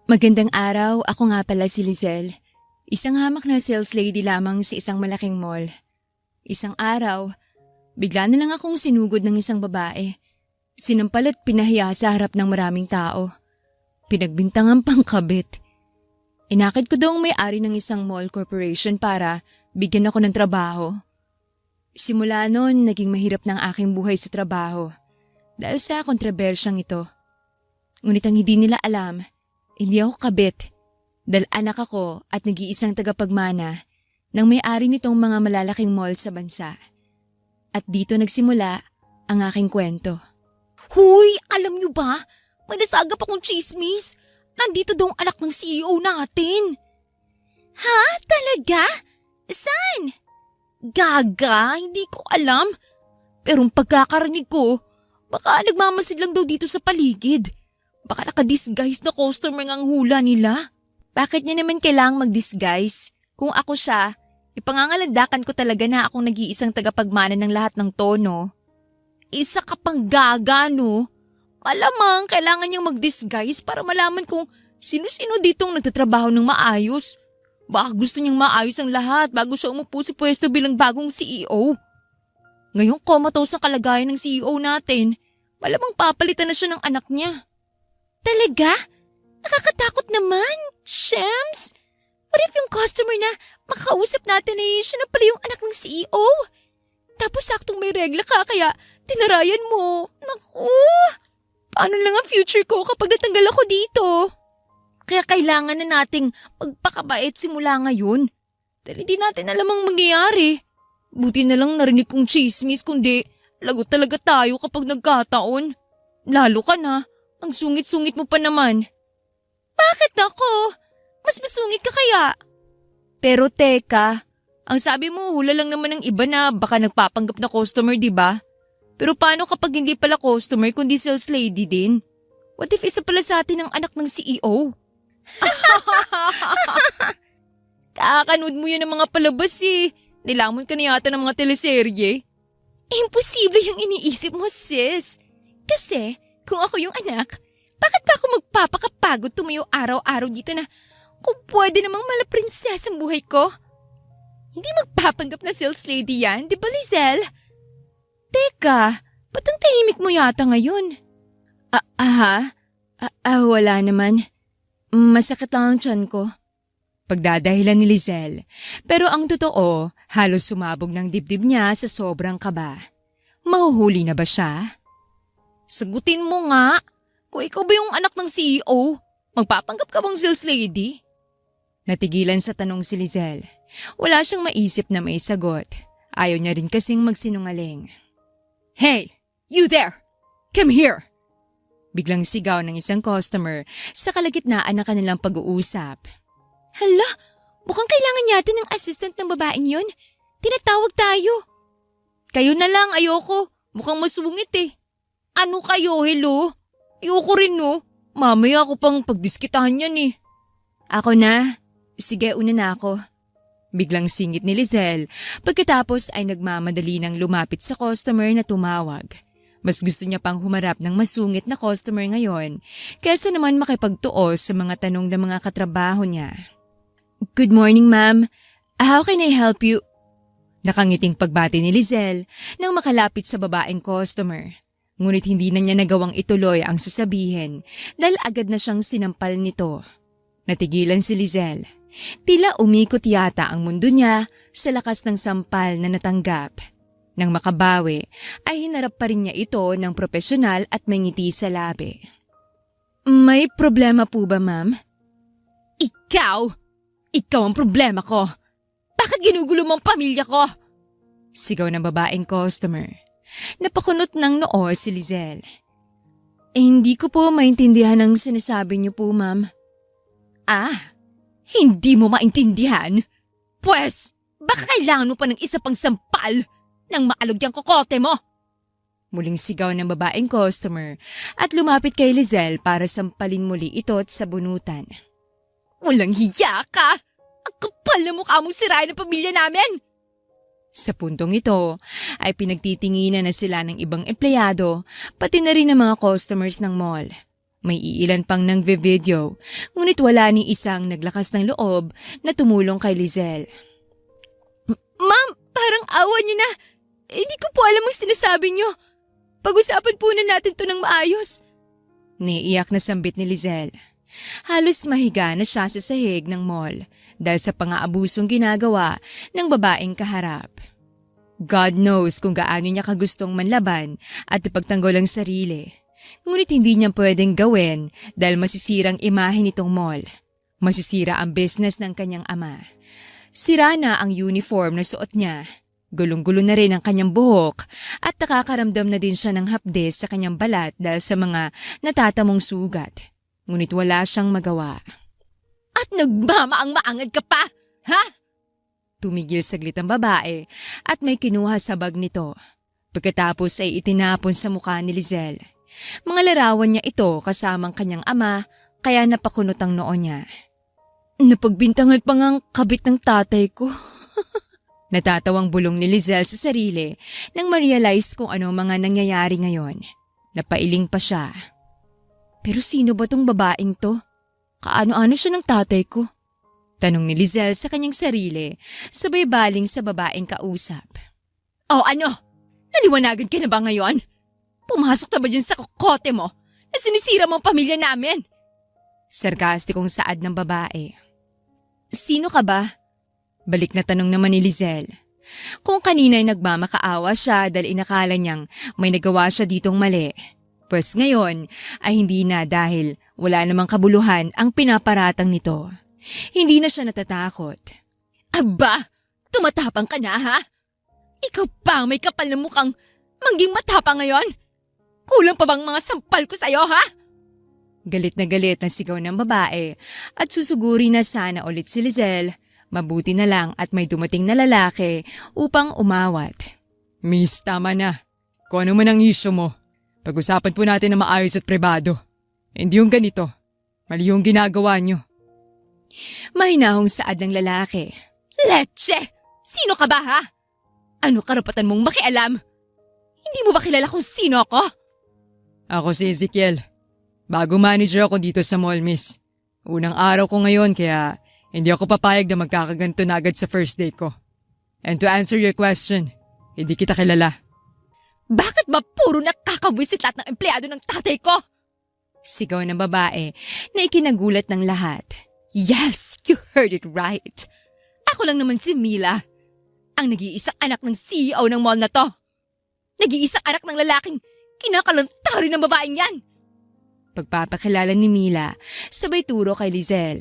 Magandang araw, ako nga pala si Lizelle. Isang hamak na sales lady lamang sa isang malaking mall. Isang araw, bigla na lang akong sinugod ng isang babae. Sinampal at pinahiya sa harap ng maraming tao. Pinagbintangan pang kabit. Inakit ko daw ang may-ari ng isang mall corporation para bigyan ako ng trabaho. Simula noon, naging mahirap ng aking buhay sa trabaho dahil sa kontrobersyang ito. Ngunit ang hindi nila alam, hindi ako kabit dahil anak ako at nag-iisang tagapagmana ng may-ari nitong mga malalaking mall sa bansa. At dito nagsimula ang aking kwento. Huy! Alam niyo ba? May nasagap akong chismis. Nandito daw ang anak ng CEO natin. Ha? Talaga? Saan? Gaga, hindi ko alam. Pero ang pagkakarinig ko, baka nagmamasid lang daw dito sa paligid. Baka nakadisguise na customer ang hula nila. Bakit niya naman kailangang mag-disguise? Kung ako siya, ipangangalandakan ko talaga na akong nag-iisang tagapagmana ng lahat ng tono. Isa ka pang gaga, no? Malamang kailangan niyang mag-disguise para malaman kung sino-sino ditong nagtatrabaho ng maayos. Baka gusto niyang maayos ang lahat bago siya umupo sa pwesto bilang bagong CEO. Ngayong comatose ang kalagayan ng CEO natin, malamang papalitan na siya ng anak niya. Talaga? Nakakatakot naman, Shams. What if yung customer na makausap natin ay siya na pala yung anak ng CEO? Tapos saktong may regla ka kaya tinarayan mo. Naku! Paano lang ang future ko kapag natanggal ako dito? Kaya kailangan na nating magpakabait simula ngayon. Dahil hindi natin alam ang mangyayari. Buti na lang narinig kong chismis kundi lagot talaga tayo kapag nagkataon. Lalo ka na, ang sungit-sungit mo pa naman. Bakit ako? Mas masungit ka kaya? Pero teka, ang sabi mo hula lang naman ng iba na baka nagpapanggap na customer, di ba? Pero paano kapag hindi pala customer kundi sales lady din? What if isa pala sa atin ang anak ng CEO? Kakanood mo yan ng mga palabas eh. Nilamon ka na yata ng mga teleserye. Imposible yung iniisip mo, sis. Kasi kung ako yung anak, bakit pa ako magpapakapagod tumayo araw-araw dito na kung pwede namang malaprinsesa ang buhay ko? Hindi magpapanggap na sales lady yan, di ba, Lizelle? Teka, ba't ang tahimik mo yata ngayon? Wala naman. Masakit lang ang tiyan ko. Pagdadahilan ni Lizelle. Pero ang totoo, halos sumabog ng dibdib niya sa sobrang kaba. Mahuhuli na ba siya? Sagutin mo nga. Kung ikaw ba yung anak ng CEO, magpapanggap ka bang sales lady? Natigilan sa tanong si Lizelle. Wala siyang maisip na may sagot. Ayaw niya rin kasing magsinungaling. Hey, you there! Come here! Biglang sigaw ng isang customer sa kalagitnaan ng kanilang pag-uusap. Hala, mukhang kailangan yata ng assistant ng babaeng yun. Tinatawag tayo. Kayo na lang, ayoko. Mukhang masungit eh. Ano kayo, hello? Ayoko rin no. Mamaya ako pang pagdiskitahan yan eh. Ako na. Sige, una na ako. Biglang singit ni Lizelle pagkatapos ay nagmamadali ng lumapit sa customer na tumawag. Mas gusto niya pang humarap ng masungit na customer ngayon kaysa naman makipagtuos sa mga tanong ng mga katrabaho niya. Good morning, ma'am. How can I help you? Nakangiting pagbati ni Lizelle nang makalapit sa babaeng customer. Ngunit hindi na niya nagawang ituloy ang sasabihin dahil agad na siyang sinampal nito. Natigilan si Lizelle. Tila umikot yata ang mundo niya sa lakas ng sampal na natanggap. Nang makabawi, ay hinarap pa rin niya ito ng propesyonal at may ngiti sa labi. May problema po ba, ma'am? Ikaw? Ikaw ang problema ko. Bakit ginugulo mo ang pamilya ko? Sigaw ng babaeng customer. Napakunot ng noo si Lizelle. Hindi ko po maintindihan ang sinasabi niyo po, ma'am. Hindi mo maintindihan? Pwes, baka kailangan mo pa ng isa pang sampal nang maalog yung kokote mo. Muling sigaw ng babaeng customer at lumapit kay Lizelle para sampalin muli ito at sabunutan. Walang hiya ka! Ang kapal na mukha mong sirain ang pamilya namin! Sa puntong ito ay pinagtitinginan na sila ng ibang empleyado pati na rin ng mga customers ng mall. May iilan pang nang-video, ngunit wala ni isang naglakas ng loob na tumulong kay Lizelle. Ma'am, parang awa niyo na. Hindi ko po alam ang sinasabi niyo. Pag-usapan po na natin to ng maayos. Naiiyak na sambit ni Lizelle. Halos mahiga na siya sa sahig ng mall dahil sa pang-aabusong ginagawa ng babaeng kaharap. God knows kung gaano niya kagustong manlaban at ipagtanggol ang sarili. Ngunit hindi niya pwedeng gawin dahil masisirang imahe nitong mall. Masisira ang business ng kanyang ama. Sira na ang uniform na suot niya. Gulong-gulo na rin ang kanyang buhok at nakakaramdam na din siya ng hapdes sa kanyang balat dahil sa mga natatamong sugat. Ngunit wala siyang magawa. At nagmamaang-maangad ka pa, ha? Tumigil saglit ang babae at may kinuha sa bag nito. Pagkatapos ay itinapon sa mukha ni Lizelle. Mga larawan niya ito kasamang kanyang ama kaya napakunot ang noo niya. Napagbintangan pa ngang kabit ng tatay ko. Natatawang bulong ni Lizelle sa sarili nang ma-realize kung ano mga nangyayari ngayon. Napailing pa siya. Pero sino ba tong babaeng to? Kaano-ano siya ng tatay ko? Tanong ni Lizelle sa kanyang sarili, sabay baling sa babaeng kausap. Oh ano? Naliwanagan ka na ba ngayon? Pumasok na ba dyan sa kokote mo na sinisira mo ang pamilya namin? Sarkastikong saad ng babae. Sino ka ba? Balik na tanong naman ni Lizelle. Kung kanina'y nagmamakaawa siya dahil inakala niyang may nagawa siya ditong mali. Pues ngayon ay hindi na dahil wala namang kabuluhan ang pinaparatang nito. Hindi na siya natatakot. Aba, tumatapang ka na ha? Ikaw pa may kapal na mukhang mangging matapang ngayon? Kulang pa bang mga sampal ko sa'yo ha? Galit na galit ang sigaw ng babae at susuguri na sana ulit si Lizelle. Mabuti na lang at may dumating na lalaki upang umawat. Miss, tama na. Kung ano man ang issue mo, pag-usapan po natin na maayos at pribado. Hindi yung ganito. Mali yung ginagawa nyo. Mahinahong saad ng lalaki. Leche! Sino ka ba ha? Ano karapatan mong makialam? Hindi mo ba kilala kung sino ako? Ako si Ezekiel. Bago manager ako dito sa mall, miss. Unang araw ko ngayon kaya hindi ako papayag na magkakaganto na agad sa first day ko. And to answer your question, hindi kita kilala. Bakit ba puro nakakabwisit lahat ng empleyado ng tatay ko? Sigaw ng babae na ikinagulat ng lahat. Yes, you heard it right. Ako lang naman si Mila, ang nag-iisang anak ng CEO ng mall na to. Nag-iisang anak ng lalaking kinakalantari ng babaeng yan. Pagpapakilala ni Mila, sabay turo kay Lizelle.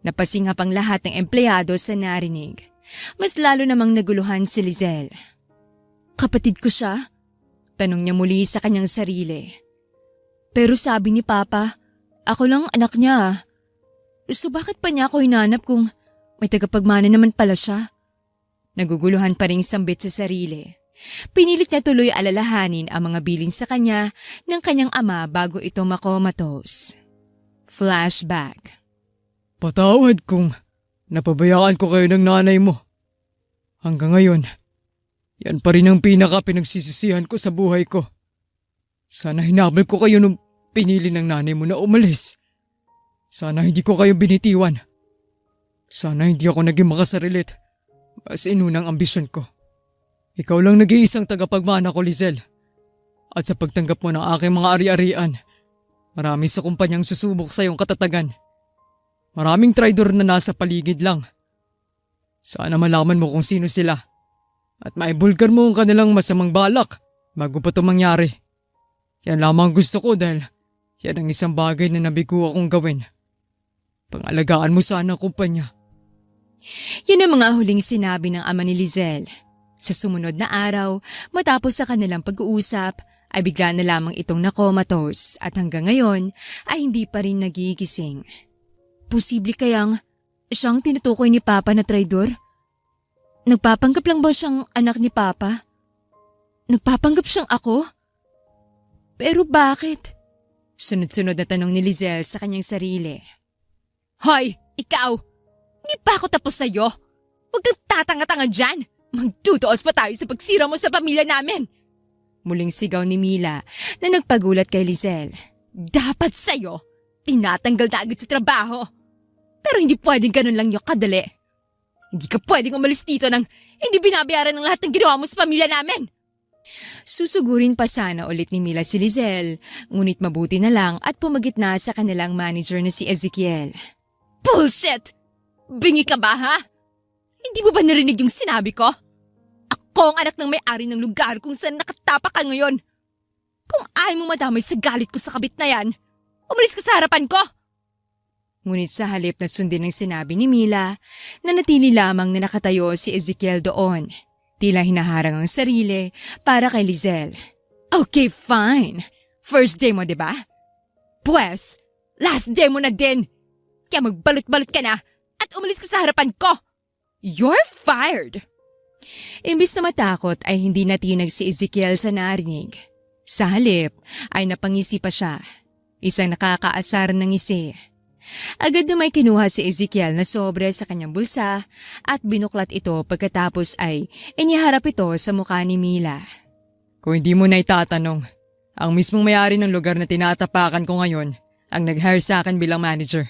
Napasingap ang lahat ng empleyado sa narinig. Mas lalo namang naguluhan si Lizelle. Kapatid ko siya? Tanong niya muli sa kanyang sarili. Pero sabi ni Papa, ako lang anak niya. So bakit pa niya ako hinanap kung may tagapagmana naman pala siya? Naguguluhan pa rin sambit sa sarili. Pinilit niya tuloy alalahanin ang mga bilin sa kanya ng kanyang ama bago ito makomatos. Flashback. Patawad kung napabayaan ko kayo ng nanay mo. Hanggang ngayon, yan pa rin ang pinaka-pinagsisisihan ko sa buhay ko. Sana hinabol ko kayo nung pinili ng nanay mo na umalis. Sana hindi ko kayo binitiwan. Sana hindi ako naging makasarilit. Mas inunang ambisyon ko. Ikaw lang nag-iisang tagapagmana ko, Lizelle. At sa pagtanggap mo ng aking mga ari-arian, marami sa kumpanyang susubok sa iyong katatagan. Maraming traidor na nasa paligid lang. Sana malaman mo kung sino sila. At maibulgar mo ang kanilang masamang balak bago pa ito mangyari. Yan lamang gusto ko dahil yan ang isang bagay na nabigo akong gawin. Pangalagaan mo sana ang kumpanya. Yan ang mga huling sinabi ng ama ni Lizelle. Sa sumunod na araw, matapos sa kanilang pag-uusap, ay bigla na lamang itong nakomatos at hanggang ngayon ay hindi pa rin nagigising. Posible kayang siyang tinutukoy ni Papa na traidor? Nagpapanggap lang ba siyang anak ni Papa? Nagpapanggap siyang ako? Pero bakit? Sunod-sunod na tanong ni Lizelle sa kanyang sarili. Hoy, ikaw! Hindi pa ako tapos sa'yo. Huwag kang tatanga-tanga dyan. Magtutuos pa tayo sa pagsira mo sa pamilya namin. Muling sigaw ni Mila na nagpagulat kay Lizelle. Dapat sa'yo, tinatanggal na agad sa trabaho. Pero hindi pwedeng ganun lang yung kadali. Hindi ka pwedeng umalis dito nang hindi binabayaran ng lahat ng ginawa mo sa pamilya namin. Susugurin pa sana ulit ni Mila si Lizelle, ngunit mabuti na lang at pumagit na sa kanilang manager na si Ezekiel. Bullshit! Bingi ka ba, ha? Hindi mo ba narinig yung sinabi ko? Ako ang anak ng may-ari ng lugar kung saan nakatapak ka ngayon. Kung ayaw mo madamay sa galit ko sa kabit na yan, umalis ka sa harapan ko! Ngunit sa halip na sundin ng sinabi ni Mila, nanatili lamang na nakatayo si Ezekiel doon. Tila hinaharang ang sarili para kay Lizelle. Okay, fine. First day mo, di ba? Pwes, last day mo na din. Kaya magbalot-balot ka na at umalis ka sa harapan ko. You're fired! Imbis na matakot ay hindi natinag si Ezekiel sa narinig. Sa halip ay napangisi pa siya. Isang nakakaasar ng ngisi. Agad na may kinuha si Ezekiel na sobre sa kanyang bulsa at binuklat ito pagkatapos ay iniharap ito sa mukha ni Mila. Kung hindi mo na itatanong, ang mismong may-ari ng lugar na tinatapakan ko ngayon ang nag-hire sa akin bilang manager.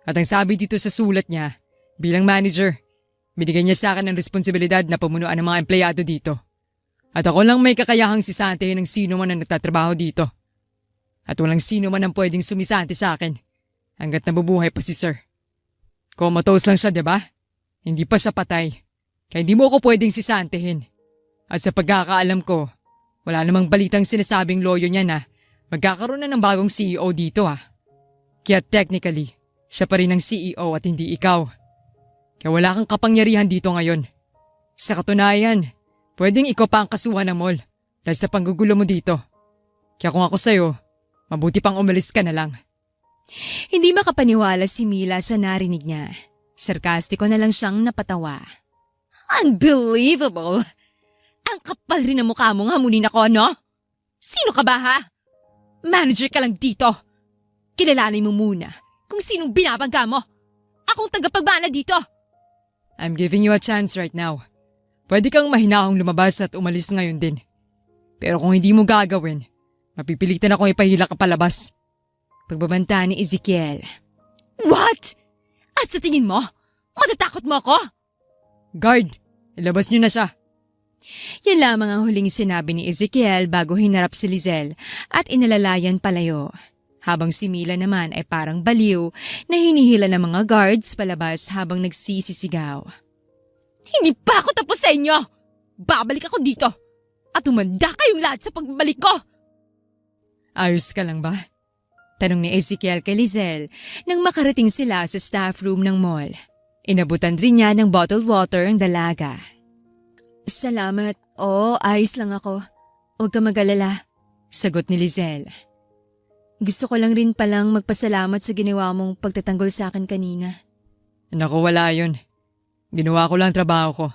At ang sabi dito sa sulat niya, bilang manager, binigyan niya sa akin ang responsibilidad na pamunuan ng mga empleyado dito. At ako lang may kakayahang sisantehin ng sino man ang nagtatrabaho dito. At walang sino man ang pwedeng sumisante sa akin hanggat nabubuhay pa si sir. Comatose lang siya, diba? Hindi pa siya patay. Kaya hindi mo ako pwedeng sisantehin. At sa pagkakaalam ko, wala namang balitang sinasabing lawyer niya na magkakaroon na ng bagong CEO dito Kaya technically, siya pa rin ang CEO at hindi ikaw. Kaya wala kang kapangyarihan dito ngayon. Sa katunayan, pwedeng ikaw pa ang kasuhan ng mall dahil sa panggugulo mo dito. Kaya kung ako sa'yo, mabuti pang umalis ka na lang. Hindi makapaniwala si Mila sa narinig niya. Sarkastiko na lang siyang napatawa. Unbelievable! Ang kapal rin ng mukha mong hamunin ako, no? Sino ka ba, ha? Manager ka lang dito. Kilalanin mo muna kung sinong binabangga mo. Akong tagapagmana dito. I'm giving you a chance right now. Pwede kang mahinahong lumabas at umalis ngayon din. Pero kung hindi mo gagawin, mapipilitan akong ipahila ka palabas. Pagbabanta ni Ezekiel. What? At sa tingin mo, matatakot mo ako? Guard, ilabas niyo na siya. Yan lamang ang huling sinabi ni Ezekiel bago hinarap si Lizelle at inalalayan palayo. Habang si Mila naman ay parang baliw na hinihila ng mga guards palabas habang nagsisisigaw. Hindi pa ako tapos sa inyo! Babalik ako dito! At umanda kayong lahat sa pagbalik ko! Ayos ka lang ba? Tanong ni Ezekiel kay Lizelle nang makarating sila sa staff room ng mall. Inabutan rin niya ng bottled water ang dalaga. Salamat. Ayos lang ako. Huwag ka mag-alala. Sagot ni Lizelle. Gusto ko lang rin palang magpasalamat sa ginawa mong pagtatanggol sa akin kanina. Naku, wala yun. Ginawa ko lang trabaho ko.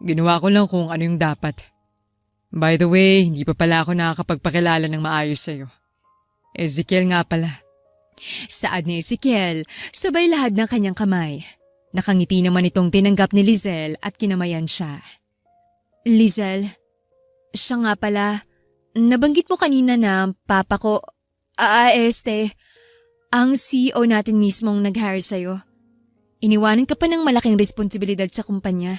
Ginawa ko lang kung ano yung dapat. By the way, hindi pa pala ako nakakapagpakilala ng maayos sa'yo. Ezekiel nga pala. Saad ni Ezekiel, sabay lahad ng kanyang kamay. Nakangiti naman itong tinanggap ni Lizelle at kinamayan siya. Lizelle, siya nga pala, nabanggit mo kanina na papa ko, ang CEO natin mismong nag-hire sa'yo. Iniwanan ka pa ng malaking responsibilidad sa kumpanya.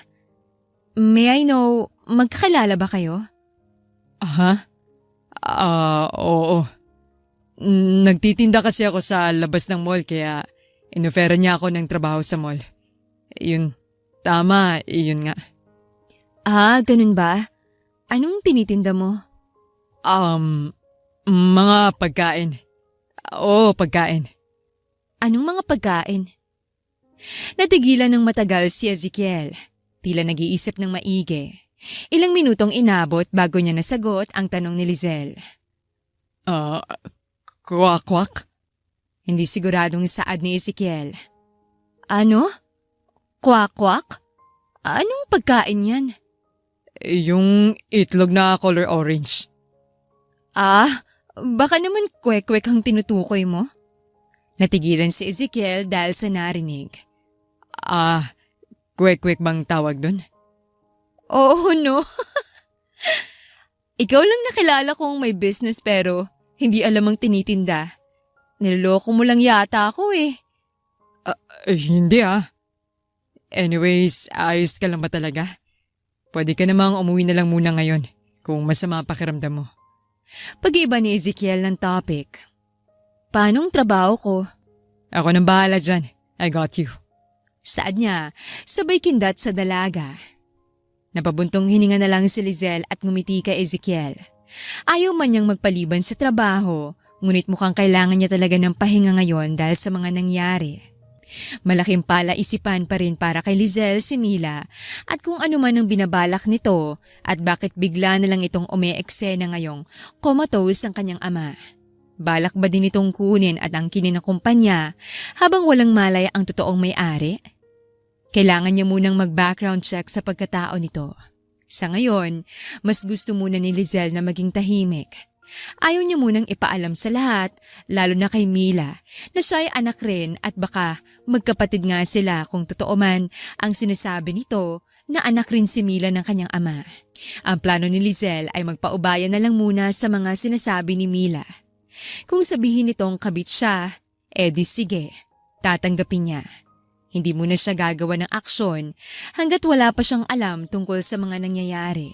May I know, magkakilala ba kayo? Oo. Nagtitinda kasi ako sa labas ng mall kaya inofera niya ako ng trabaho sa mall. Yun, tama, yun nga. Ganun ba? Anong tinitinda mo? Mga pagkain. Oo, pagkain. Anong mga pagkain? Natigilan ng matagal si Ezekiel. Tila nag-iisip ng maigi. Ilang minutong inabot bago niya nasagot ang tanong ni Lizelle. Kwak-kwak? Hindi siguradong saad ni Ezekiel. Ano? Kwak-kwak? Anong pagkain yan? Yung itlog na color orange. Baka naman kwek-kwek ang tinutukoy mo? Natigilan si Ezekiel dahil sa narinig. Kwek-kwek bang tawag dun? Oo, no? Ikaw lang nakilala kong may business pero hindi alam ang tinitinda. Niloloko mo lang yata ako eh. Hindi Anyways, ayos ka lang ba talaga? Pwede ka namang umuwi na lang muna ngayon kung masama ang pakiramdam mo. Pag-iba ni Ezekiel ng topic. Paanong trabaho ko? Ako nang bahala dyan. I got you. Saad niya, sabay kindat sa dalaga. Napabuntong hininga na lang si Lizelle at ngumiti kay Ezekiel. Ayaw man niyang magpaliban sa trabaho, ngunit mukhang kailangan niya talaga ng pahinga ngayon dahil sa mga nangyari. Malaking palaisipan pa rin para kay Lizelle si Mila at kung ano man ang binabalak nito at bakit bigla na lang itong ume-eksena ngayong comatose ang kanyang ama. Balak ba din itong kunin at angkinin ng kumpanya habang walang malay ang totoong may-ari? Kailangan niya munang mag-background check sa pagkatao nito. Sa ngayon, mas gusto muna ni Lizelle na maging tahimik. Ayaw niya munang ipaalam sa lahat, lalo na kay Mila, na siya ay anak rin at baka magkapatid nga sila kung totoo man ang sinasabi nito na anak rin si Mila ng kanyang ama. Ang plano ni Lizelle ay magpaubaya na lang muna sa mga sinasabi ni Mila. Kung sabihin nitong kabit siya, di sige, tatanggapin niya. Hindi muna siya gagawa ng aksyon hanggat wala pa siyang alam tungkol sa mga nangyayari.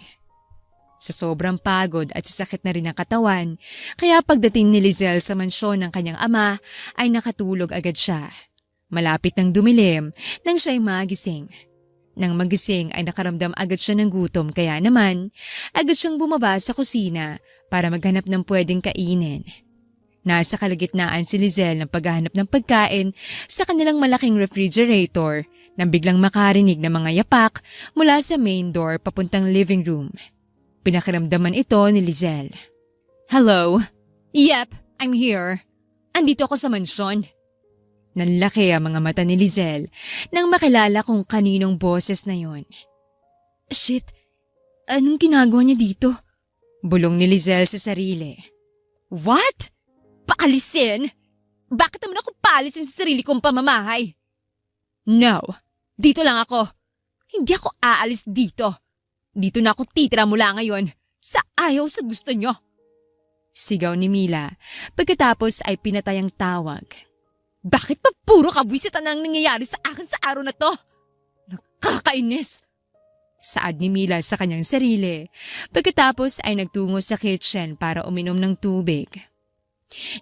Sa sobrang pagod at sa sakit na rin ng katawan, kaya pagdating ni Lizelle sa mansyon ng kanyang ama ay nakatulog agad siya. Malapit ng dumilim nang siya'y magising. Nang magising ay nakaramdam agad siya ng gutom kaya naman agad siyang bumaba sa kusina para maghanap ng pwedeng kainin. Nasa kalagitnaan si Lizelle ng paghahanap ng pagkain sa kanilang malaking refrigerator nang biglang makarinig ng mga yapak mula sa main door papuntang living room. Pinakiramdaman ito ni Lizelle. Hello? Yep, I'm here. Andito ako sa mansyon. Nanlaki ang mga mata ni Lizelle nang makilala kung kaninong boses na yon. Shit, anong ginagawa niya dito? Bulong ni Lizelle sa sarili. What? Paalisin? Bakit naman ako paalisin sa sarili kong pamamahay? No, dito lang ako. Hindi ako aalis dito. Dito na ako titira mula ngayon sa ayaw sa gusto nyo. Sigaw ni Mila pagkatapos ay pinatay ang tawag. Bakit pa puro kabwisitan ang nangyayari sa akin sa araw na to? Nakakainis. Saad ni Mila sa kanyang sarili pagkatapos ay nagtungo sa kitchen para uminom ng tubig.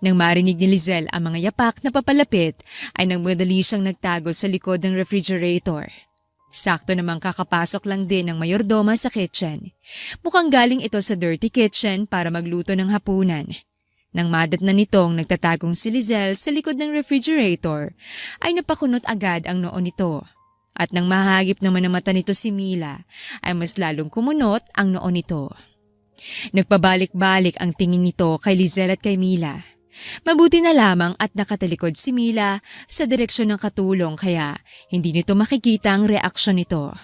Nang marinig ni Lizelle ang mga yapak na papalapit ay nagmadali siyang nagtago sa likod ng refrigerator. Sakto namang kakapasok lang din ng mayordoma sa kitchen. Mukhang galing ito sa dirty kitchen para magluto ng hapunan. Nang madatnan nitong nagtatagong si Lizelle sa likod ng refrigerator, ay napakunot agad ang noo nito. At nang mahagip naman ang mata nito si Mila, ay mas lalong kumunot ang noo nito. Nagpabalik-balik ang tingin nito kay Lizelle at kay Mila. Mabuti na lamang at nakatalikod si Mila sa direksyon ng katulong kaya hindi nito makikita ang reaksyon nito.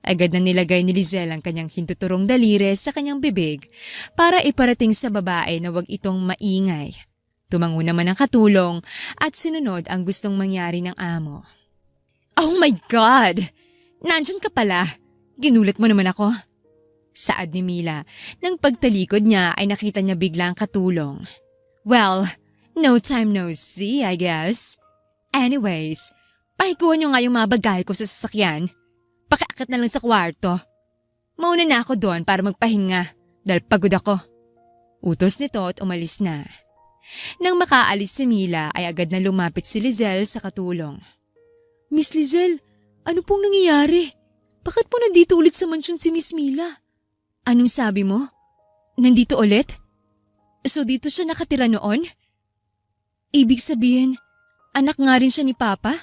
Agad na nilagay ni Lizelle ang kanyang hintuturong daliri sa kanyang bibig para iparating sa babae na wag itong maingay. Tumango naman ang katulong at sinunod ang gustong mangyari ng amo. Oh my God! Nandyan ka pala. Ginulat mo naman ako. Saad ni Mila nang pagtalikod niya ay nakita niya biglang katulong. Well, no time no see, I guess. Anyways, pahikuhan nyo nga yung mga bagay ko sa sasakyan. Pakiakit na lang sa kwarto. Mauna na ako doon para magpahinga dahil pagod ako. Utos nito at umalis na. Nang makaalis si Mila ay agad na lumapit si Lizelle sa katulong. Miss Lizelle, ano pong nangyayari? Bakit po nandito ulit sa mansyon si Miss Mila? Anong sabi mo? Nandito ulit? So dito siya nakatira noon? Ibig sabihin, anak nga rin siya ni Papa?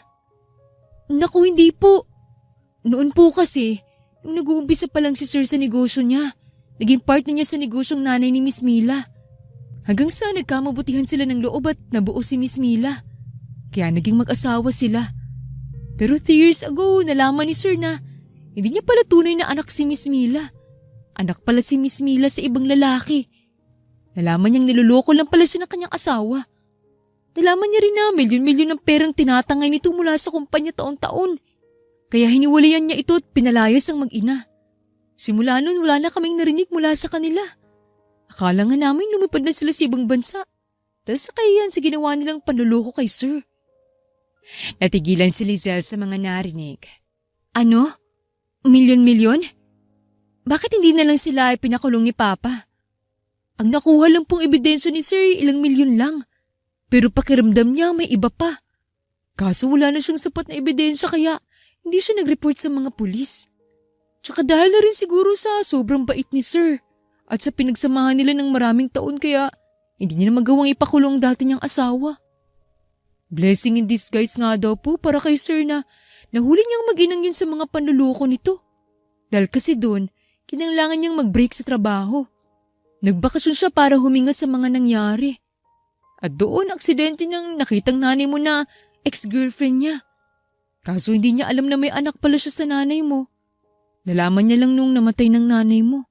Naku, hindi po. Noon po kasi, nung nag-uumpisa pa lang si Sir sa negosyo niya, naging partner niya sa negosyong nanay ni Miss Mila. Hanggang sa nagkamabutihan sila ng loob at nabuo si Miss Mila. Kaya naging mag-asawa sila. Pero 3 years ago, nalaman ni Sir na hindi niya pala tunay na anak si Miss Mila. Anak pala si Miss Mila sa ibang lalaki. Nalaman niyang niloloko lang pala siya ng kanyang asawa. Nalaman niya rin na milyon-milyon ng perang tinatangay nito mula sa kumpanya taon-taon. Kaya hiniwalayan niya ito at pinalayas ang mag-ina. Simula noon wala na kaming narinig mula sa kanila. Akala nga namin lumipad na sila sa ibang bansa. Dahil sa kahiyan sa ginawa nilang panluloko kay Sir. Natigilan si Lizelle sa mga narinig. Ano? Milyon-milyon? Bakit hindi na lang sila ay pinakulong ni Papa? Ang nakuha lang pong ebidensya ni Sir ilang milyon lang. Pero pakiramdam niya may iba pa. Kaso wala na siyang sapat na ebidensya kaya hindi siya nag-report sa mga pulis. Tsaka dahil na rin siguro sa sobrang bait ni Sir at sa pinagsamahan nila ng maraming taon kaya hindi niya na magawang ipakulong ang dati niyang asawa. Blessing in disguise nga daw po para kay Sir na nahuli niyang mag-inang yun sa mga panluloko nito. Dahil kasi doon, kinailangan niyang mag-break sa trabaho. Nagbakasyon siya para huminga sa mga nangyari. At doon, aksidente niyang nakitang nanay mo na ex-girlfriend niya. Kaso hindi niya alam na may anak pala siya sa nanay mo. Nalaman niya lang nung namatay ng nanay mo.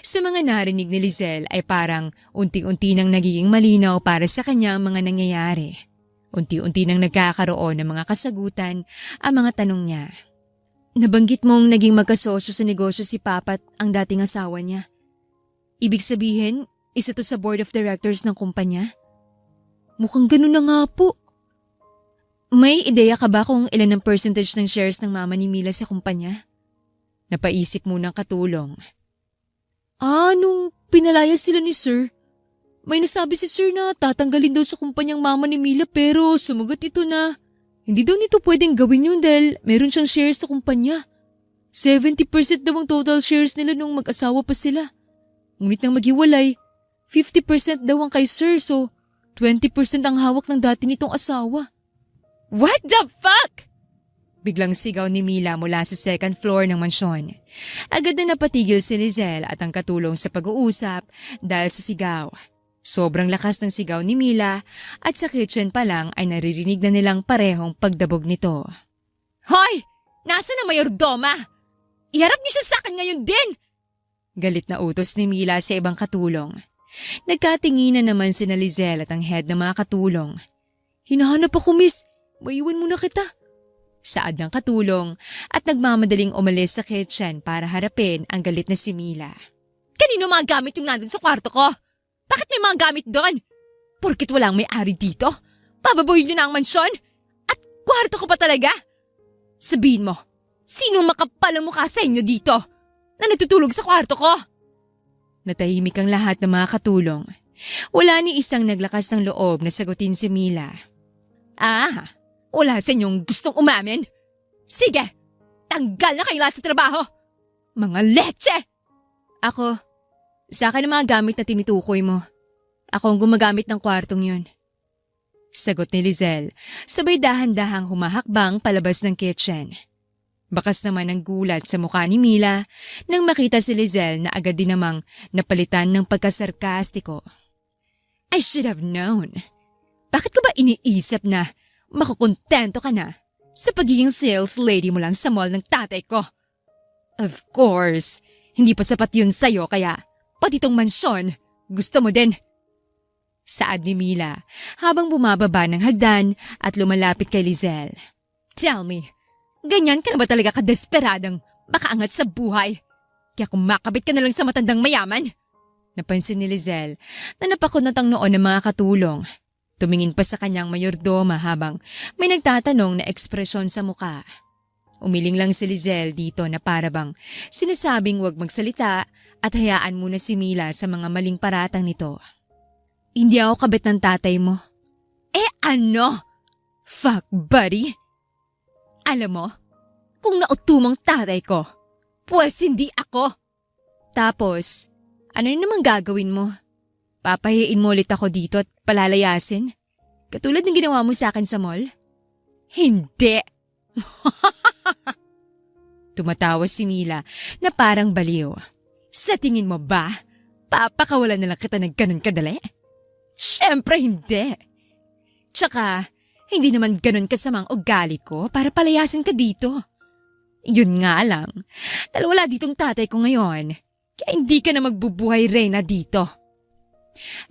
Sa mga narinig ni Lizelle ay parang unti-unti nang nagiging malinaw para sa kanya ang mga nangyayari. Unti-unti nang nagkakaroon ng mga kasagutan ang mga tanong niya. Nabanggit mong naging magkasosyo sa negosyo si Papa at ang dating asawa niya. Ibig sabihin, isa to sa board of directors ng kumpanya? Mukhang ganun na nga po. May ideya ka ba kung ilan ang percentage ng shares ng mama ni Mila sa kumpanya? Napaisip munang katulong. Nung pinalayas sila ni Sir, may nasabi si Sir na tatanggalin daw sa kumpanyang mama ni Mila pero sumagot ito na hindi daw nito pwedeng gawin yun dahil meron siyang shares sa kumpanya. 70% daw ang total shares nila nung mag-asawa pa sila. Ngunit nang maghiwalay, 50% daw ang kay Sir so 20% ang hawak ng dati nitong asawa. What the fuck? Biglang sigaw ni Mila mula sa second floor ng mansyon. Agad na napatigil si Lizelle at ang katulong sa pag-uusap dahil sa sigaw. Sobrang lakas ng sigaw ni Mila at sa kitchen pa lang ay naririnig na nilang parehong pagdabog nito. Hoy! Nasaan ang mayordoma? Iharap niyo siya sa akin ngayon din! Galit na utos ni Mila sa ibang katulong. Nagkatinginan naman sina Lizelle at ang head ng mga katulong. Hinahanap ako, miss. Maiwan muna kita. Saad ng katulong at nagmamadaling umalis sa kitchen para harapin ang galit na si Mila. Kanino mga gamit yung nandun sa kwarto ko? Bakit may mga gamit doon? Porkit walang may-ari dito? Pababoyin niyo na ang mansyon? At kwarto ko pa talaga? Sabihin mo, sino makapal ang mukha sa inyo dito na natutulog sa kwarto ko? Natahimik ang lahat ng mga katulong. Wala ni isang naglakas ng loob na sagutin si Mila. Wala sa inyong gustong umamin? Sige, tanggal na kayo lahat sa trabaho! Mga leche! Ako, sa akin ang mga gamit na tinutukoy mo. Ako ang gumagamit ng kwartong yun. Sagot ni Lizelle, sabay dahan-dahang humahakbang palabas ng kitchen. Bakas naman ang gulat sa mukha ni Mila nang makita si Lizelle na agad din namang napalitan ng pagkasarkastiko. I should have known. Bakit ko ba iniisip na makukontento ka na sa pagiging sales lady mo lang sa mall ng tatay ko? Of course, hindi pa sapat yun sa'yo kaya pati tong mansyon gusto mo din. Saad ni Mila habang bumababa ng hagdan at lumalapit kay Lizelle. Tell me, ganyan ka na ba talaga kadesperadang makaangat sa buhay? Kaya kumakabit ka na lang sa matandang mayaman? Napansin ni Lizelle na napakunot ang noon ng mga katulong. Tumingin pa sa kanyang mayordoma habang may nagtatanong na ekspresyon sa muka. Umiling lang si Lizelle dito na parabang sinasabing huwag magsalita at hayaan muna si Mila sa mga maling paratang nito. Hindi ako kabit ng tatay mo. Ano? Fuck buddy? Alam mo, kung nautumang tatay ko, pues hindi ako. Tapos, ano namang gagawin mo? Papahiin mo ulit ako dito at palalayasin? Katulad ng ginawa mo sa akin sa mall? Hindi! Tumatawa si Mila na parang baliw. Sa tingin mo ba, papakawalan na lang kita ng ganun kadali? Siyempre hindi! Tsaka, hindi naman ganun kasamang ugali ko para palayasin ka dito. Yun nga lang, dahil wala ditong tatay ko ngayon, kaya hindi ka na magbubuhay reyna dito.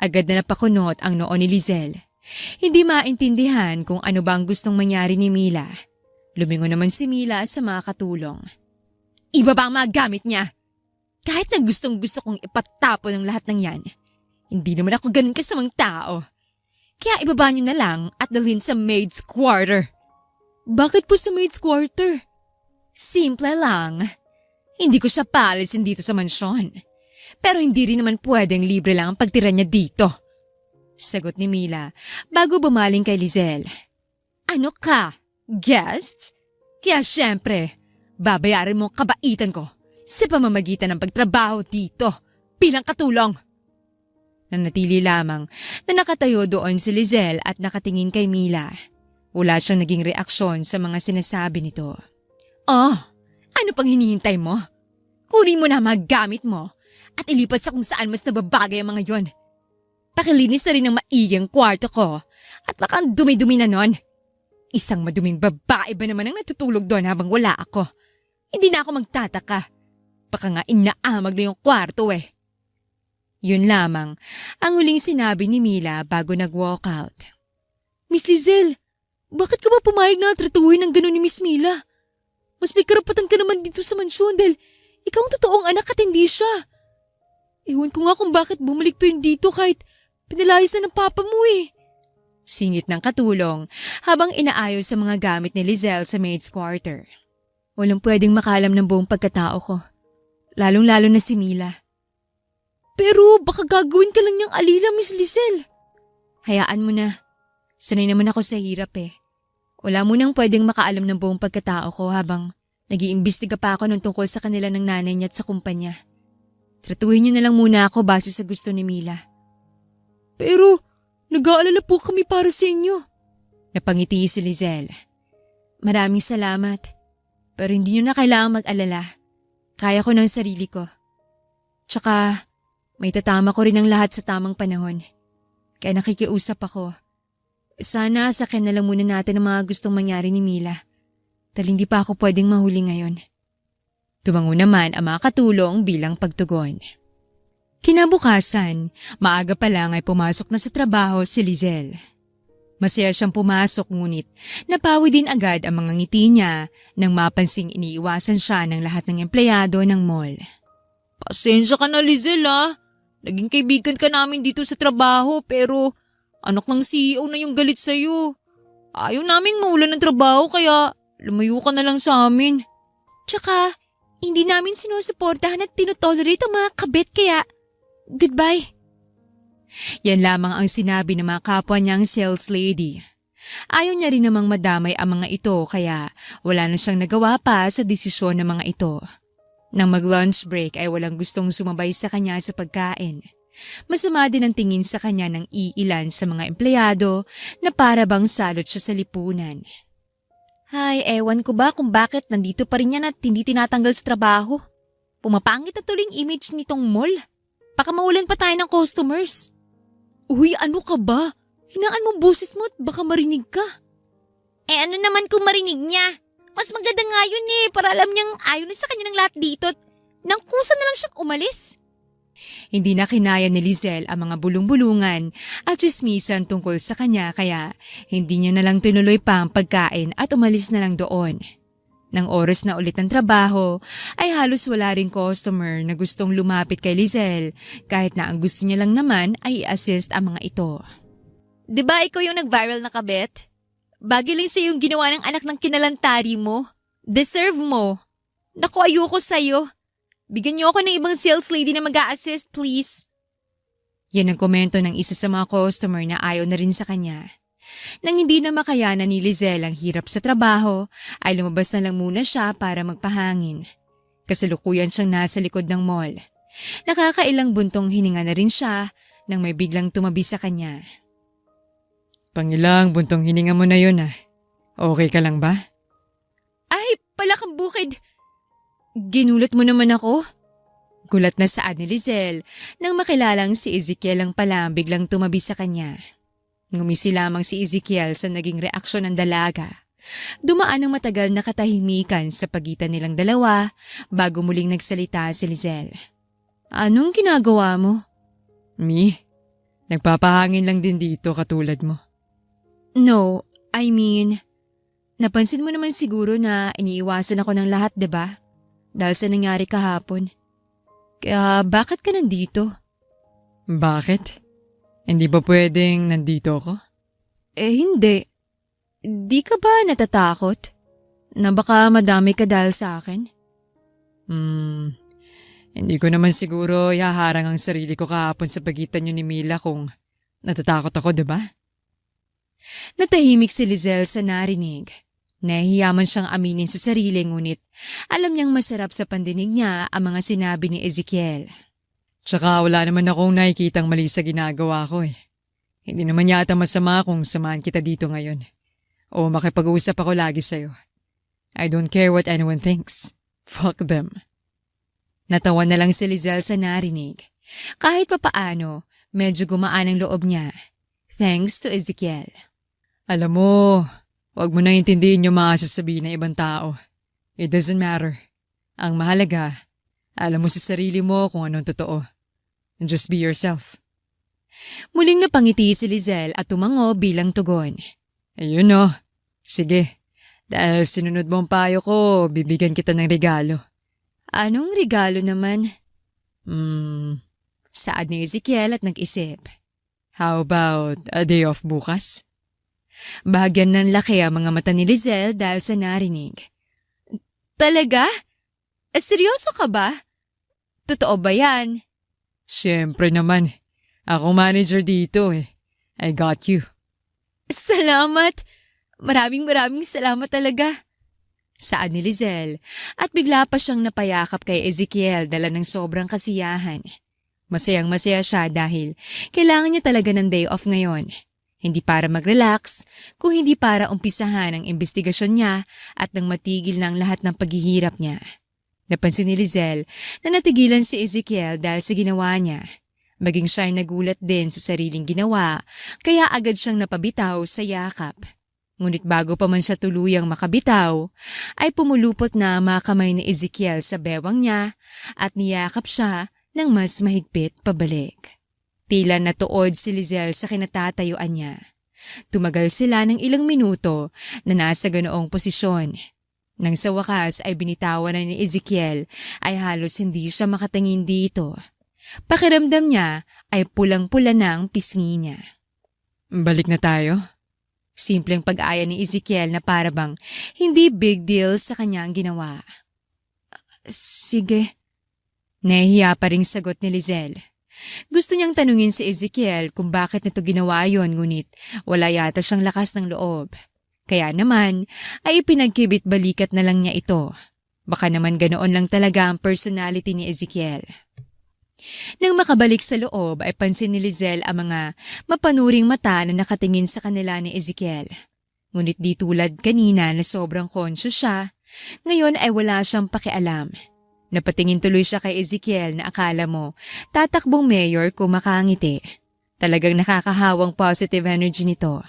Agad na napakunot ang noo ni Lizelle. Hindi maintindihan kung ano ba ang gustong mangyari ni Mila. Lumingon naman si Mila sa mga katulong. Iba ba ang mga gamit niya? Kahit na gustong gusto kong ipatapon ang lahat ng yan, hindi naman ako ganun kasamang tao. Kaya ibaba niyo na lang at dalhin sa maid's quarter. Bakit po sa maid's quarter? Simple lang. Hindi ko siya paalisin dito sa mansyon. Pero hindi rin naman pwedeng libre lang ang pagtira niya dito. Sagot ni Mila bago bumaling kay Lizelle. Ano ka? Guest? Kaya syempre, babayaran mo ang kabaitan ko sa pamamagitan ng pagtrabaho dito bilang katulong. Nanatili lamang na nakatayo doon si Lizelle at nakatingin kay Mila. Wala siyang naging reaksyon sa mga sinasabi nito. Oh, ano pang hinihintay mo? Kunin mo na mga gamit mo at ilipat sa kung saan mas nababagay ang mga yon. Pakilinis na rin ng maigi ang kwarto ko at baka ang dumi-dumi na nun. Isang maduming babae ba naman ang natutulog doon habang wala ako? Hindi na ako magtataka. Baka nga inaamag na yung kwarto eh. Yun lamang ang huling sinabi ni Mila bago nag-walk out. Miss Lizelle, bakit ka ba pumayag na tratuhin ng gano'n ni Miss Mila? Mas may karapatan ka naman dito sa mansyon dahil ikaw ang totoong anak at hindi siya. Ewan ko nga kung bakit bumalik pa yun dito kahit pinalayas na ng papa mo eh. Singit ng katulong habang inaayos sa mga gamit ni Lizelle sa maid's quarter. Walang pwedeng makalam ng buong pagkatao ko. Lalong-lalo na si Mila. Pero baka gagawin ka lang niyang alila, Miss Lizelle. Hayaan mo na. Sanay naman ako sa hirap eh. Wala mo nang pwedeng makaalam ng buong pagkatao ko habang nag-iimbestiga pa ako ng tungkol sa kanila ng nanay niya at sa kumpanya. Tratuhin niyo na lang muna ako base sa gusto ni Mila. Pero nag-aalala po kami para sa inyo. Napangiti si Lizelle. Maraming salamat. Pero hindi niyo na kailangang mag-alala. Kaya ko ng sarili ko. Tsaka may tatama ko rin ang lahat sa tamang panahon. Kaya nakikiusap ako. Sana sakyan na lang muna natin ang mga gustong mangyari ni Mila. Dahil hindi pa ako pwedeng mahuli ngayon. Tumango naman ang mga katulong bilang pagtugon. Kinabukasan, maaga pa lang ay pumasok na sa trabaho si Lizelle. Masaya siyang pumasok ngunit napawi din agad ang mga ngiti niya nang mapansing iniiwasan siya ng lahat ng empleyado ng mall. Pasensya ka na Lizelle ah. Naging kaibigan ka namin dito sa trabaho pero anak ng CEO na yung galit sa'yo. Ayaw naming maulan ng trabaho kaya lumayo ka na lang sa amin. Tsaka, hindi namin sinusuportahan at tinotolerate ang mga kabit kaya goodbye. Yan lamang ang sinabi ng mga kapwa niyang sales lady. Ayaw niya rin namang madamay ang mga ito kaya wala na siyang nagawa pa sa desisyon ng mga ito. Nang mag-lunch break ay walang gustong sumabay sa kanya sa pagkain. Masama din ang tingin sa kanya ng iilan sa mga empleyado na para bang salot siya sa lipunan. Hay, ewan ko ba kung bakit nandito pa rin yan at hindi tinatanggal sa trabaho. Pumapangit na tuloy yung image nitong mall. Baka mawalan pa tayo ng customers. Uy, ano ka ba? Hinaan mo boses mo at baka marinig ka. Eh ano naman kung marinig niya? Mas maganda nga yun eh, para alam niyang ayaw na sa kanya ng lahat dito at nang kusa na lang siyang umalis. Hindi na kinaya ni Lizelle ang mga bulong-bulungan at tsismisan tungkol sa kanya kaya hindi niya na lang tinuloy pa ang pagkain at umalis na lang doon. Nang oras na ulit ng trabaho ay halos wala ring customer na gustong lumapit kay Lizelle kahit na ang gusto niya lang naman ay i-assist ang mga ito. Diba ikaw yung nag-viral na kabet? Bagay lang sa'yo yung ginawa ng anak ng kinalantari mo. Deserve mo. Naku, ayoko sa'yo. Bigyan niyo ako ng ibang sales lady na mag-a-assist, please. Yan ang komento ng isa sa mga customer na ayaw na rin sa kanya. Nang hindi na makayanan ni Lizelle ang hirap sa trabaho, ay lumabas na lang muna siya para magpahangin. Kasalukuyan siyang nasa likod ng mall. Nakakailang buntong hininga na rin siya nang may biglang tumabi sa kanya. Pangilang buntong hininga mo na yun ah. Okay ka lang ba? Ay, palakang bukid. Ginulat mo naman ako? Gulat na saad ni Lizelle nang makilalang si Ezekiel ang pala biglang tumabi sa kanya. Ngumisi lamang si Ezekiel sa naging reaksyon ng dalaga. Dumaan ang matagal na katahimikan sa pagitan nilang dalawa bago muling nagsalita si Lizelle. Anong ginagawa mo? Me? Nagpapahangin lang din dito katulad mo. No, I mean, napansin mo naman siguro na iniiwasan ako ng lahat, diba? Dahil sa nangyari kahapon. Kaya bakit ka nandito? Bakit? Hindi ba pwedeng nandito ako? Hindi. Di ka ba natatakot? Na baka madami ka dahil sa akin? Hindi ko naman siguro ihaharang ang sarili ko kahapon sa pagitan niyo ni Mila kung natatakot ako, diba? Natahimik si Lizelle sa narinig. Nahihiya man siyang aminin sa sarili ngunit alam niyang masarap sa pandinig niya ang mga sinabi ni Ezekiel. Tsaka wala naman akong nakikitang mali sa ginagawa ko eh. Hindi naman yata masama kung samahan kita dito ngayon. O makipag-uusap ako lagi sa'yo. I don't care what anyone thinks. Fuck them. Natawa na lang si Lizelle sa narinig. Kahit papaano, medyo gumaan ang loob niya. Thanks to Ezekiel. Alam mo, huwag mo nang intindihin yung mga sasabihin ng ibang tao. It doesn't matter. Ang mahalaga, alam mo sa sarili mo kung anong totoo. And just be yourself. Muling napangiti si Lizelle at tumango bilang tugon. Ayun no. Sige. Dahil sinunod mo ang payo ko, bibigyan kita ng regalo. Anong regalo naman? Saad ni Ezekiel at nag-isip. How about a day off bukas? Bahagyan ng laki ang mga mata ni Lizelle dahil sa narinig. Talaga? Seryoso ka ba? Totoo ba yan? Siyempre naman. Ako manager dito eh. I got you. Salamat! Maraming salamat talaga. Saad ni Lizelle at bigla pa siyang napayakap kay Ezekiel dala ng sobrang kasiyahan. Masayang-masaya siya dahil kailangan niya talaga ng day off ngayon. Hindi para mag-relax, kung hindi para umpisahan ang investigasyon niya at nang matigil na ang lahat ng paghihirap niya. Napansin ni Lizelle na natigilan si Ezekiel dahil sa ginawa niya. Maging siya ay nagulat din sa sariling ginawa, kaya agad siyang napabitaw sa yakap. Ngunit bago pa man siya tuluyang makabitaw, ay pumulupot na ang mga kamay ni Ezekiel sa bewang niya at niyakap siya ng mas mahigpit pabalik. Tila natuod si Lizelle sa kinatatayuan niya. Tumagal sila ng ilang minuto na nasa ganoong posisyon. Nang sa wakas ay binitawan na ni Ezekiel ay halos hindi siya makatingin dito. Pakiramdam niya ay pulang-pula na ang pisngi niya. Balik na tayo? Simpleng pag-aya ni Ezekiel na parabang hindi big deal sa kanyang ginawa. Sige. Nahihiya pa ring sagot ni Lizelle. Gusto niyang tanungin si Ezekiel kung bakit nito ginawa yon ngunit wala yata siyang lakas ng loob. Kaya naman ay ipinagkibit balikat na lang niya ito. Baka naman ganoon lang talaga ang personality ni Ezekiel. Nang makabalik sa loob ay pansin ni Lizelle ang mga mapanuring mata na nakatingin sa kanila ni Ezekiel. Ngunit di tulad kanina na sobrang conscious siya, ngayon ay wala siyang pakialam. Napatingin tuloy siya kay Ezekiel na akala mo tatakbong mayor kung makangiti. Talagang nakakahawang positive energy nito.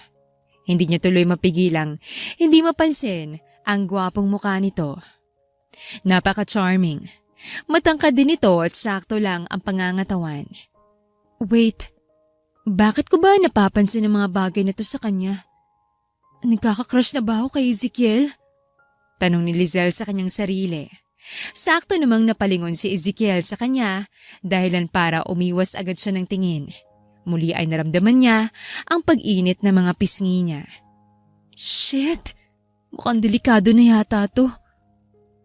Hindi niya tuloy mapigilang, hindi mapansin ang gwapong mukha nito. Napaka-charming. Matangkad din ito at sakto lang ang pangangatawan. Wait, bakit ko ba napapansin ang mga bagay na to sa kanya? Nagkaka-crush na ba ako kay Ezekiel? Tanong ni Lizelle sa kanyang sarili. Sakto namang napalingon si Ezekiel sa kanya dahilan para umiwas agad siya ng tingin. Muli ay naramdaman niya ang pag-init ng mga pisngi niya. Shit! Mukhang delikado na yata to.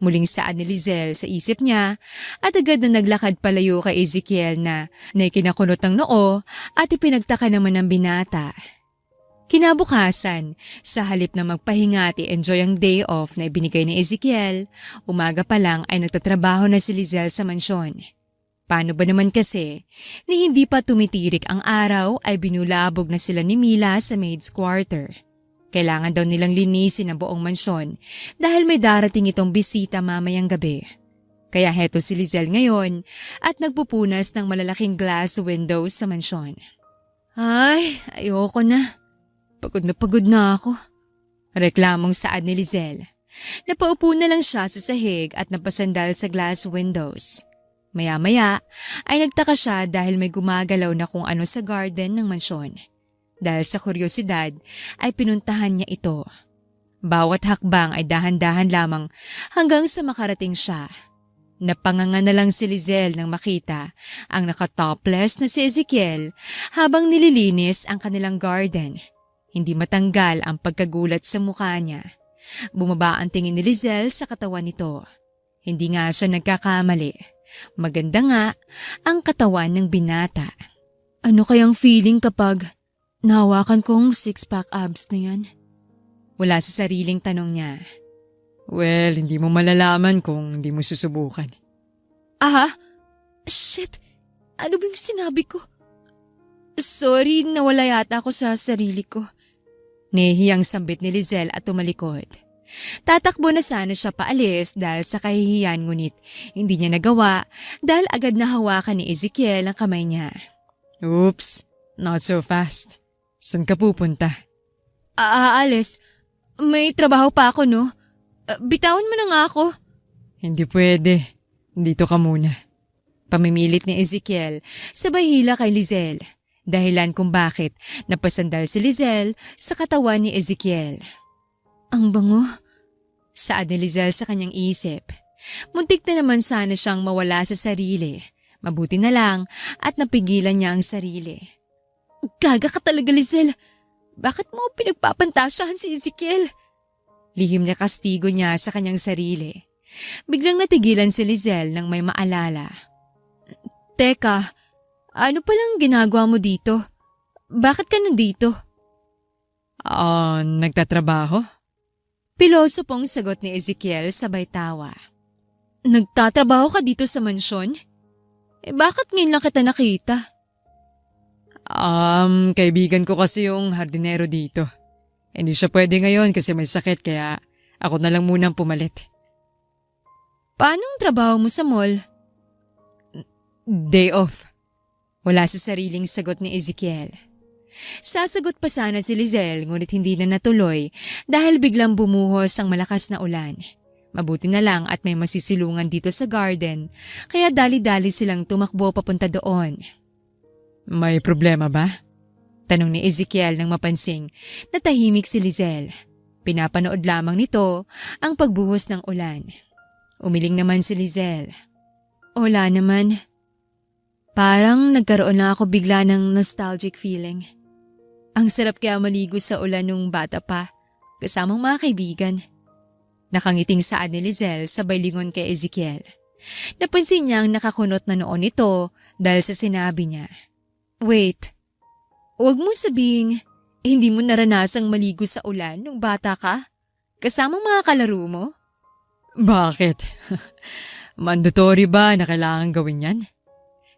Muling saad ni Lizelle sa isip niya at agad na naglakad palayo kay Ezekiel na ikinakunot ng noo at ipinagtaka naman ng binata. Kinabukasan, sa halip na magpahinga at i-enjoy ang day off na ibinigay ni Ezekiel, umaga pa lang ay nagtatrabaho na si Lizelle sa mansyon. Paano ba naman kasi, ni hindi pa tumitirik ang araw ay binulabog na sila ni Mila sa maid's quarter. Kailangan daw nilang linisin ang buong mansyon dahil may darating itong bisita mamayang gabi. Kaya heto si Lizelle ngayon at nagpupunas ng malalaking glass windows sa mansyon. Ay, ayoko na. Pagod na ako. Reklamong saad ni Lizelle. Napaupo na lang siya sa sahig at napasandal sa glass windows. Maya-maya ay nagtaka siya dahil may gumagalaw na kung ano sa garden ng mansyon. Dahil sa kuryosidad ay pinuntahan niya ito. Bawat hakbang ay dahan-dahan lamang hanggang sa makarating siya. Napanganga na lang si Lizelle nang makita ang nakatopless na si Ezekiel habang nililinis ang kanilang garden. Hindi matanggal ang pagkagulat sa mukha niya. Bumaba ang tingin ni Lizelle sa katawan nito. Hindi nga siya nagkakamali. Maganda nga ang katawan ng binata. Ano kayang feeling kapag nahawakan kong six-pack abs na yan? Wala sa sariling tanong niya. Well, hindi mo malalaman kung hindi mo susubukan. Ah? Shit! Ano bang sinabi ko? Sorry, nawala yata ako sa sarili ko. Nahihiyang sambit ni Lizelle at tumalikod. Tatakbo na sana siya paalis dahil sa kahihiyan ngunit hindi niya nagawa dahil agad nahawakan ni Ezekiel ang kamay niya. Oops, not so fast. Saan ka pupunta? Aalis. May trabaho pa ako, no? Bitawan mo na nga ako. Hindi pwede. Dito ka muna. Pamimilit ni Ezekiel sabay hila kay Lizelle. Dahilan kung bakit napasandal si Lizelle sa katawan ni Ezekiel. Ang bango. Saad ni Lizelle sa kanyang isip. Muntik na naman sana siyang mawala sa sarili. Mabuti na lang at napigilan niya ang sarili. Gaga ka talaga, Lizelle. Bakit mo pinagpapantasyahan si Ezekiel? Lihim na kastigo niya sa kanyang sarili. Biglang natigilan si Lizelle nang may maalala. Teka, ano palang ginagawa mo dito? Bakit ka nandito? Nagtatrabaho? Piloso pong sagot ni Ezekiel sabay tawa. Nagtatrabaho ka dito sa mansyon? Bakit ngayon lang kita nakita? Kaibigan ko kasi yung hardinero dito. Hindi siya pwede ngayon kasi may sakit kaya ako na lang munang pumalit. Paano ang trabaho mo sa mall? Day off. Wala sa sariling sagot ni Ezekiel. Sasagot pa sana si Lizelle ngunit hindi na natuloy dahil biglang bumuhos ang malakas na ulan. Mabuti na lang at may masisilungan dito sa garden kaya dali-dali silang tumakbo papunta doon. May problema ba? Tanong ni Ezekiel nang mapansing na tahimik si Lizelle. Pinapanood lamang nito ang pagbuhos ng ulan. Umiling naman si Lizelle. Wala naman. Parang nagkaroon na ako bigla ng nostalgic feeling. Ang sarap kaya maligo sa ulan nung bata pa, kasamang mga kaibigan. Nakangiting saad ni Lizelle sabay lingon kay Ezekiel. Napansin niyang nakakunot na noon ito dahil sa sinabi niya. Wait, huwag mo sabihing hindi mo naranasang maligo sa ulan nung bata ka? Kasamang mga kalaro mo? Bakit? Mandatory ba na kailangan gawin yan?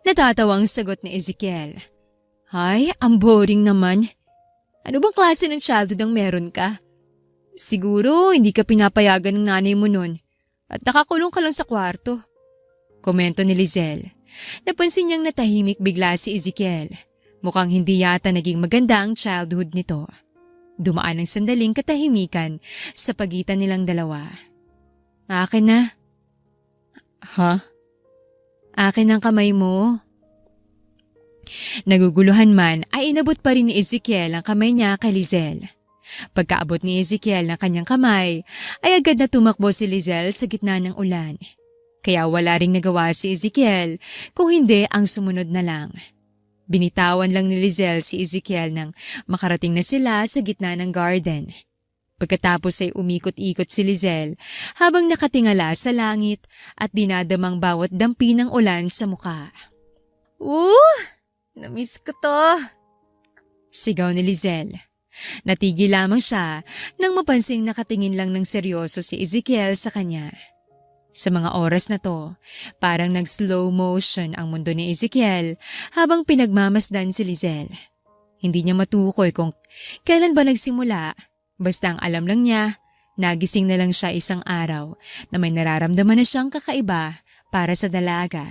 Natatawang sagot ni Ezekiel. Ay, ang boring naman. Ano bang klase ng childhood ang meron ka? Siguro hindi ka pinapayagan ng nanay mo nun at nakakulong ka lang sa kwarto. Komento ni Lizelle. Napansin niyang natahimik bigla si Ezekiel. Mukhang hindi yata naging maganda ang childhood nito. Dumaan ang sandaling katahimikan sa pagitan nilang dalawa. Akin na. Ha? Akin ang kamay mo. Naguguluhan man ay inabot pa rin ni Ezekiel ang kamay niya kay Lizelle. Pagkaabot ni Ezekiel ng kanyang kamay ay agad na tumakbo si Lizelle sa gitna ng ulan. Kaya wala ring nagawa si Ezekiel kung hindi ang sumunod na lang. Binitawan lang ni Lizelle si Ezekiel nang makarating na sila sa gitna ng garden. Pagkatapos ay umikot-ikot si Lizelle habang nakatingala sa langit at dinadamang bawat dampi ng ulan sa muka. Namiss ko to. Sigaw ni Lizelle. Natigil lamang siya nang mapansing nakatingin lang ng seryoso si Ezekiel sa kanya. Sa mga oras na to, parang nag-slow motion ang mundo ni Ezekiel habang pinagmamasdan si Lizelle. Hindi niya matukoy kung kailan ba nagsimula. Basta ang alam lang niya, nagising na lang siya isang araw na may nararamdaman na siyang kakaiba para sa dalaga.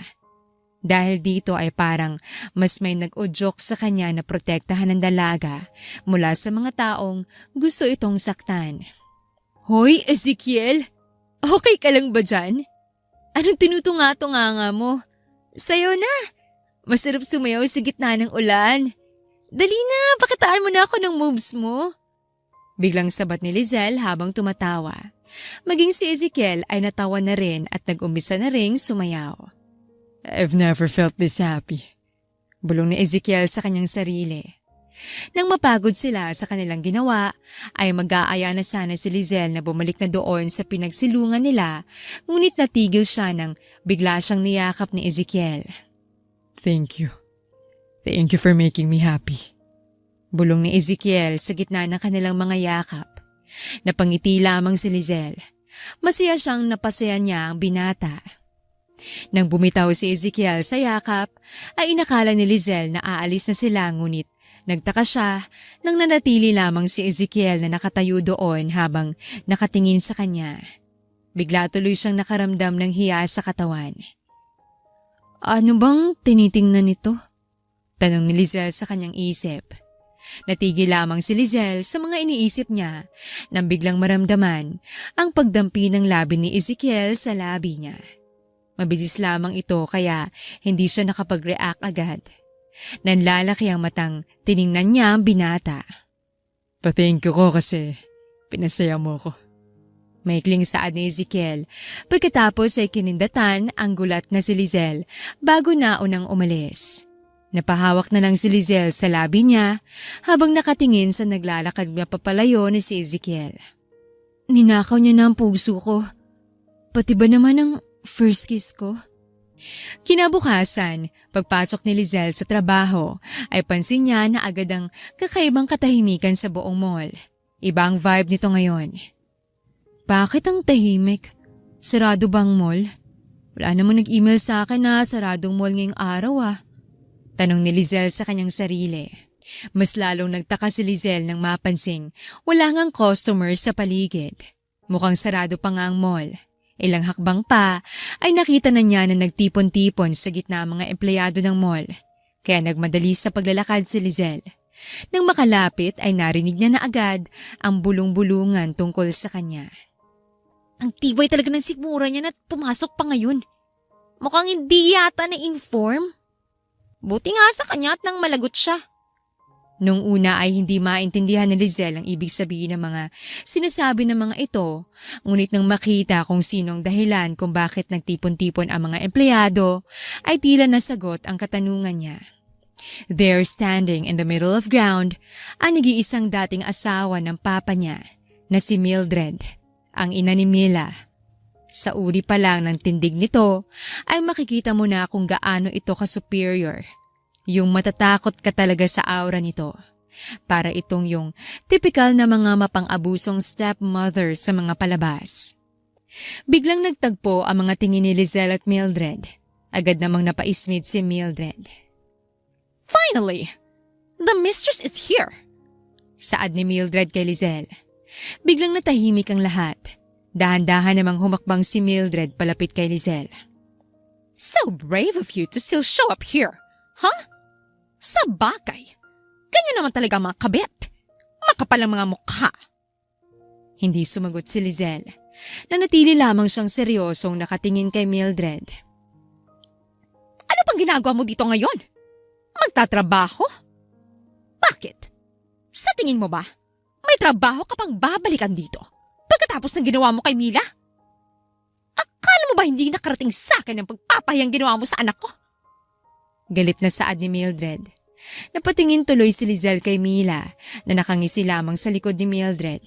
Dahil dito ay parang mas may nag-udyok sa kanya na protektahan ng dalaga mula sa mga taong gusto itong saktan. Hoy, Ezekiel! Okay ka lang ba dyan? Anong tinutunga-tunga mo? Sayo na! Masarap sumayaw sa gitna ng ulan. Dali na, pakitaan mo na ako ng moves mo. Biglang sabat ni Lizelle habang tumatawa. Maging si Ezekiel ay natawa na rin at nag-umpisa na ring sumayaw. I've never felt this happy. Bulong ni Ezekiel sa kanyang sarili. Nang mapagod sila sa kanilang ginawa, ay mag-aaya na sana si Lizelle na bumalik na doon sa pinagsilungan nila, ngunit natigil siya nang bigla siyang niyakap ni Ezekiel. Thank you. Thank you for making me happy. Bulong ni Ezekiel sa gitna ng kanilang mga yakap. Napangiti lamang si Lizelle. Masaya siyang napasaya niya ang binata. Nang bumitaw si Ezekiel sa yakap, ay inakala ni Lizelle na aalis na sila, ngunit nagtaka siya nang nanatili lamang si Ezekiel na nakatayo doon habang nakatingin sa kanya. Bigla tuloy siyang nakaramdam ng hiya sa katawan. Ano bang tinitingnan nito? Tanong ni Lizelle sa kanyang isip. Natigil lamang si Lizelle sa mga iniisip niya nang biglang maramdaman ang pagdampi ng labi ni Ezekiel sa labi niya. Mabilis lamang ito kaya hindi siya nakapag-react agad. Nanlalaki ang matang tiningnan niya ang binata. Pa-thank you ko kasi pinasaya mo ko. Maikling saad ni Ezekiel pagkatapos ay kinindatan ang gulat na si Lizelle bago naunang umalis. Napahawak na lang si Lizelle sa labi niya habang nakatingin sa naglalakad na papalayo na si Ezekiel. Ninakaw niya na ang puso ko. Pati ba naman ang first kiss ko? Kinabukasan, pagpasok ni Lizelle sa trabaho, ay pansin niya na agad ang kakaibang katahimikan sa buong mall. Iba ang vibe nito ngayon. Bakit ang tahimik? Sarado bang mall? Wala namang nag-email sa akin na saradong mall ngayong araw . Tanong ni Lizelle sa kanyang sarili. Mas lalong nagtaka si Lizelle nang mapansing wala ngang customer sa paligid. Mukhang sarado pa nga ang mall. Ilang hakbang pa ay nakita na niya na nagtipon-tipon sa gitna mga empleyado ng mall. Kaya nagmadali sa paglalakad si Lizelle. Nang makalapit ay narinig niya na agad ang bulong-bulungan tungkol sa kanya. Ang tibay talaga ng sikmura niya na pumasok pa ngayon. Mukhang hindi yata na-inform. Buti nga sa kanya at nang malagot siya. Nung una ay hindi maintindihan ni Lizelle ang ibig sabihin ng mga sinasabi ng mga ito, ngunit nang makita kung sinong dahilan kung bakit nagtipon-tipon ang mga empleyado, ay tila nasagot ang katanungan niya. There standing in the middle of ground, ang nag-iisang dating asawa ng papa niya na si Mildred, ang ina ni Mila. Sa uri pa lang ng tindig nito ay makikita mo na kung gaano ito ka-superior. Yung matatakot ka talaga sa aura nito. Para itong yung typical na mga mapang-abusong stepmother sa mga palabas. Biglang nagtagpo ang mga tingin ni Lizelle at Mildred. Agad namang napaismid si Mildred. Finally! The mistress is here! Saad ni Mildred kay Lizelle. Biglang natahimik ang lahat. Dahan-dahan namang humakbang si Mildred palapit kay Lizelle. So brave of you to still show up here! Huh? Sa bagay, ganyan naman talaga mga kabit. Makapal ang mga mukha. Hindi sumagot si Lizelle. Nanatili lamang siyang seryosong nakatingin kay Mildred. Ano pang ginagawa mo dito ngayon? Magtatrabaho? Bakit? Sa tingin mo ba, may trabaho ka pang babalikan dito pagkatapos ng ginawa mo kay Mila? Akala mo ba hindi nakarating sa akin ang pagpapahiyang ginawa mo sa anak ko? Galit na saad ni Mildred. Napatingin tuloy si Lizelle kay Mila na nakangisi lamang sa likod ni Mildred.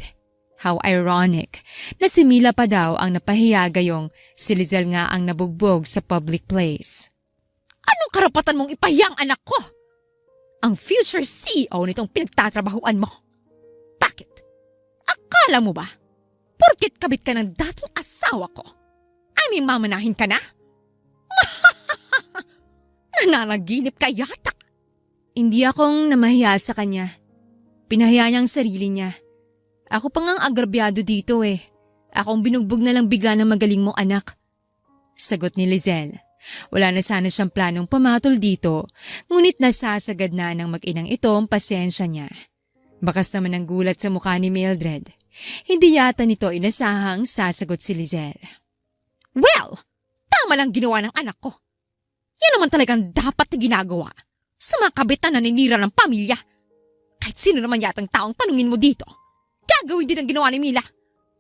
How ironic na si Mila pa daw ang napahiya gayong si Lizelle nga ang nabugbog sa public place. Anong karapatan mong ipahiya ang anak ko? Ang future CEO nitong pinagtatrabahuan mo. Bakit? Akala mo ba? Porket kabit ka ng dating asawa ko, ay may mamanahin ka na? Nananaginip ka yata. Hindi akong namahiya sa kanya. Pinahiya niya ang sarili niya. Ako pa ngang agrabyado dito . Akong binugbog na lang bigla ng magaling mong anak. Sagot ni Lizelle. Wala na sana siyang planong pamatol dito, ngunit nasasagad na ng mag-inang ito ang pasensya niya. Bakas naman ang gulat sa mukha ni Mildred. Hindi yata nito inasahang sasagot si Lizelle. Well, tama lang ginawa ng anak ko. Yan naman talagang dapat na ginagawa sa mga kabit na naninira ng pamilya. Kahit sino naman yatang taong tanungin mo dito, gagawin din ang ginawa ni Mila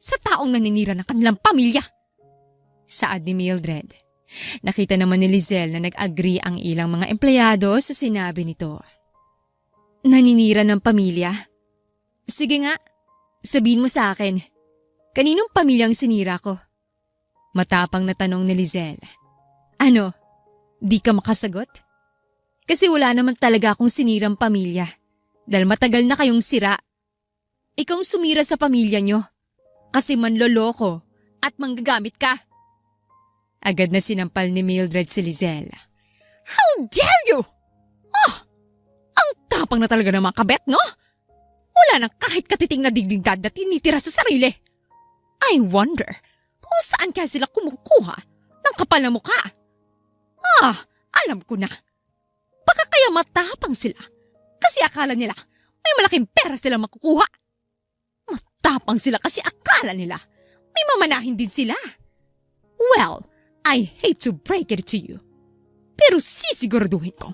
sa taong naninira ng kanilang pamilya. Saad ni Mildred. Nakita naman ni Lizelle na nag-agree ang ilang mga empleyado sa sinabi nito. Naninira ng pamilya? Sige nga, sabihin mo sa akin, kaninong pamilyang sinira ko? Matapang na tanong ni Lizelle. Ano, di ka makasagot? Kasi wala naman talaga akong sinirang pamilya dahil matagal na kayong sira. Ikaw ang sumira sa pamilya nyo kasi manloloko at manggagamit ka. Agad na sinampal ni Mildred si Lizelle. How dare you! Ang tapang na talaga ng mga kabet, no? Wala nang kahit katiting na dignidad na tinitira sa sarili. I wonder kung saan kaya sila kumukuha ng kapal na mukha. Alam ko na. Baka kaya matapang sila kasi akala nila may malaking pera sila makukuha. Matapang sila kasi akala nila may mamanahin din sila. Well, I hate to break it to you. Pero sisiguraduhin ko,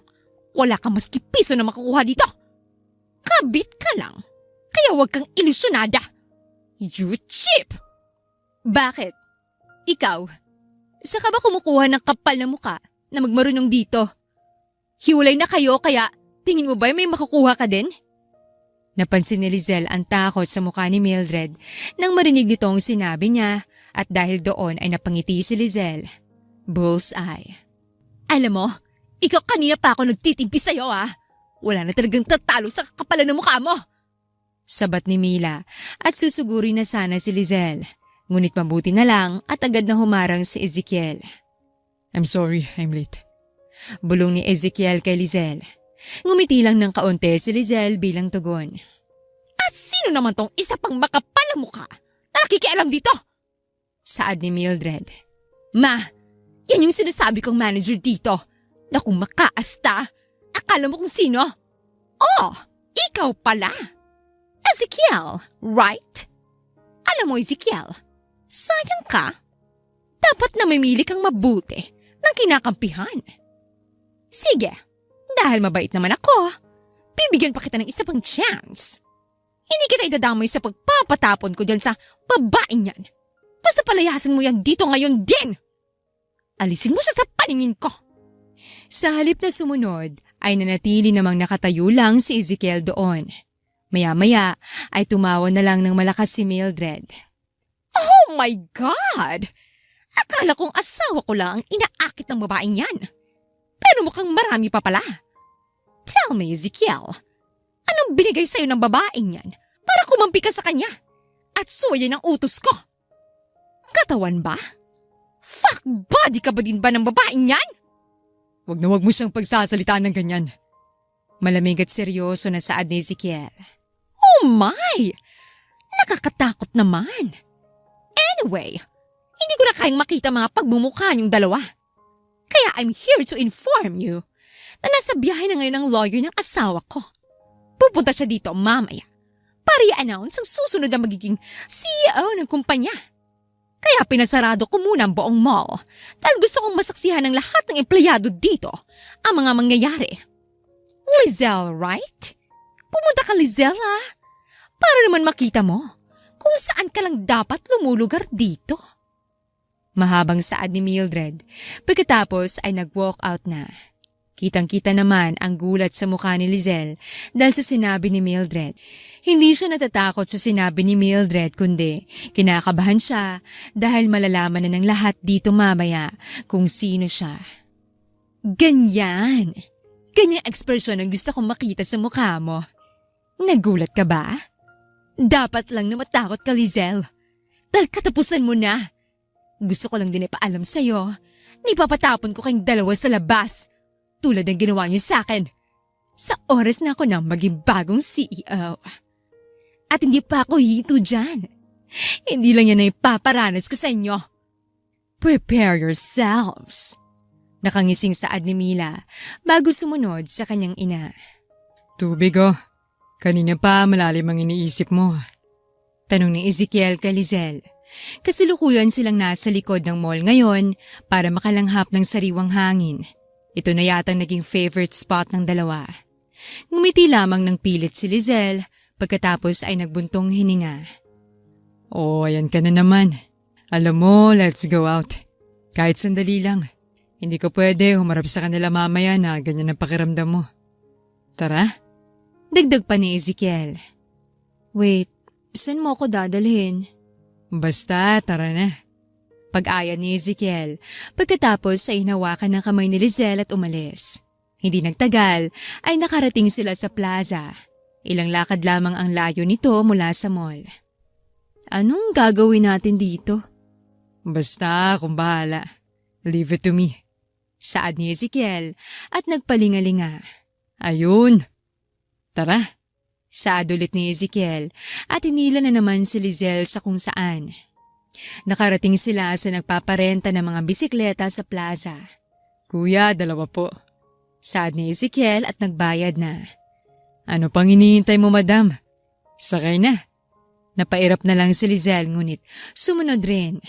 wala kang maski piso na makukuha dito. Kabit ka lang, kaya huwag kang ilusyonada. You cheap! Bakit? Ikaw, saan ka ba kumukuha ng kapal na muka na magmarunong dito? Hiwalay na kayo kaya tingin mo ba may makukuha ka din? Napansin ni Lizelle ang takot sa mukha ni Mildred nang marinig nitong sinabi niya at dahil doon ay napangiti si Lizelle. Bullseye. Alam mo, ikaw kanina pa ako nagtitimpi sa'yo Wala na talagang tatalo sa kakapalan ng mukha mo. Sabat ni Mila at susuguri na sana si Lizelle. Ngunit mabuti na lang at agad na humarang si Ezekiel. I'm sorry, I'm late. Bulong ni Ezekiel kay Lizelle. Ngumiti lang ng kaunti si Lizelle bilang tugon. At sino naman tong isa pang makapal na mukha na nakikialam dito? Saad ni Mildred. Ma, yan yung sinasabi kong manager dito na kung makaasta, akala mo kung sino? Oh, ikaw pala. Ezekiel, right? Alam mo Ezekiel, sayang ka. Dapat namimili kang mabuti ng kinakampihan. Sige, dahil mabait naman ako, bibigyan pa kita ng isa pang chance. Hindi kita idadamay sa pagpapatapon ko dyan sa babaeng yan. Basta palayasin mo yan dito ngayon din. Alisin mo siya sa paningin ko. Sa halip na sumunod, ay nanatili namang nakatayo lang si Ezekiel doon. Maya-maya ay tumawa na lang ng malakas si Mildred. Oh my God! Akala kong asawa ko lang ang inaakit ng babaeng yan. Pero mukhang marami pa pala. Tell me, Ezekiel, anong binigay sa'yo ng babaeng yan para kumampi ka sa kanya at suwayin ang utos ko? Katawan ba? Fuck body ka ba din ba ng babaeng yan? Wag mo siyang pagsasalitaan ng ganyan. Malamig at seryoso na saad ni Ezekiel. Oh my! Nakakatakot naman. Anyway, hindi ko na kayang makita mga pagmumukha niyong dalawa. Kaya I'm here to inform you na nasa biyahe na ngayon ang lawyer ng asawa ko. Pupunta siya dito mamaya para i-announce ang susunod na magiging CEO ng kumpanya. Kaya pinasarado ko muna ang buong mall dahil gusto kong masaksihan ng lahat ng empleyado dito ang mga mangyayari. Lizelle, right? Pumunta ka Lizelle para naman makita mo kung saan ka lang dapat lumulugar dito. Mahabang saad ni Mildred, pagkatapos ay nag-walk out na. Kitang-kita naman ang gulat sa mukha ni Lizelle dahil sa sinabi ni Mildred. Hindi siya natatakot sa sinabi ni Mildred kundi kinakabahan siya dahil malalaman na ng lahat dito mamaya kung sino siya. Ganyan! Ganyang ekspresyon ang gusto kong makita sa mukha mo. Nagulat ka ba? Dapat lang na matakot ka, Lizelle. Dahil katapusan mo na. Gusto ko lang din ipaalam sa'yo na ipapatapon ko kayong dalawa sa labas tulad ng ginawa niyo sa akin sa oras na ako nang maging bagong CEO. At hindi pa ako hito dyan. Hindi lang yan na ipaparanas ko sa inyo. Prepare yourselves. Nakangising saad ni Mila bago sumunod sa kanyang ina. Tubig Kanina pa malalim ang iniisip mo. Tanong ni Ezekiel kay Lizelle. Kasalukuyan silang nasa likod ng mall ngayon para makalanghap ng sariwang hangin. Ito na yatang naging favorite spot ng dalawa. Ngumiti lamang ng pilit si Lizelle pagkatapos ay nagbuntong hininga. Ayan ka na naman. Alam mo, let's go out. Kahit sandali lang. Hindi ko pwede humarap sa kanila mamaya na ganyan ang pakiramdam mo. Tara. Dagdag pa ni Ezekiel. Wait, saan mo ako dadalhin? Basta, tara na. Pag-aya ni Ezekiel, pagkatapos ay hinawakan ng kamay ni Lizelle at umalis. Hindi nagtagal ay nakarating sila sa plaza. Ilang lakad lamang ang layo nito mula sa mall. Anong gagawin natin dito? Basta, kung bahala. Leave it to me. Saad ni Ezekiel at nagpalingalinga. Ayun. Tara. Saad ulit ni Ezekiel at hinila na naman si Lizelle sa kung saan. Nakarating sila sa nagpaparenta ng mga bisikleta sa plaza. Kuya, 2 po. Saad ni Ezekiel at nagbayad na. Ano pang hinihintay mo, madam? Sakay na. Napairap na lang si Lizelle ngunit sumunod rin.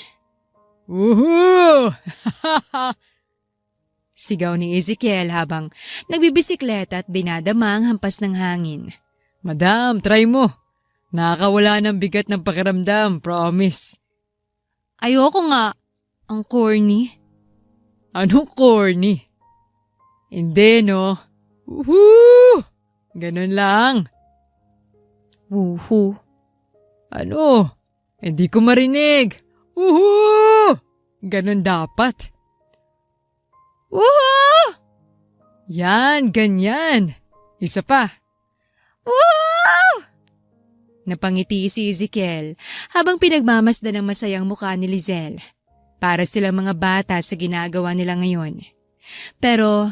Woohoo! Sigaw ni Ezekiel habang nagbibisikleta at dinadama ang hampas ng hangin. Madam, try mo. Nakakawala ng bigat ng pakiramdam, promise. Ayoko nga. Ang corny. Anong corny? Hindi, no? Woohoo! Ganun lang. Woohoo. Ano? Hindi ko marinig. Woohoo! Ganun dapat. Woohoo! Yan, ganyan. Isa pa. Woohoo! Napangiti si Ezekiel habang pinagmamasdan ang masayang mukha ni Lizelle. Para silang mga bata sa ginagawa nila ngayon. Pero,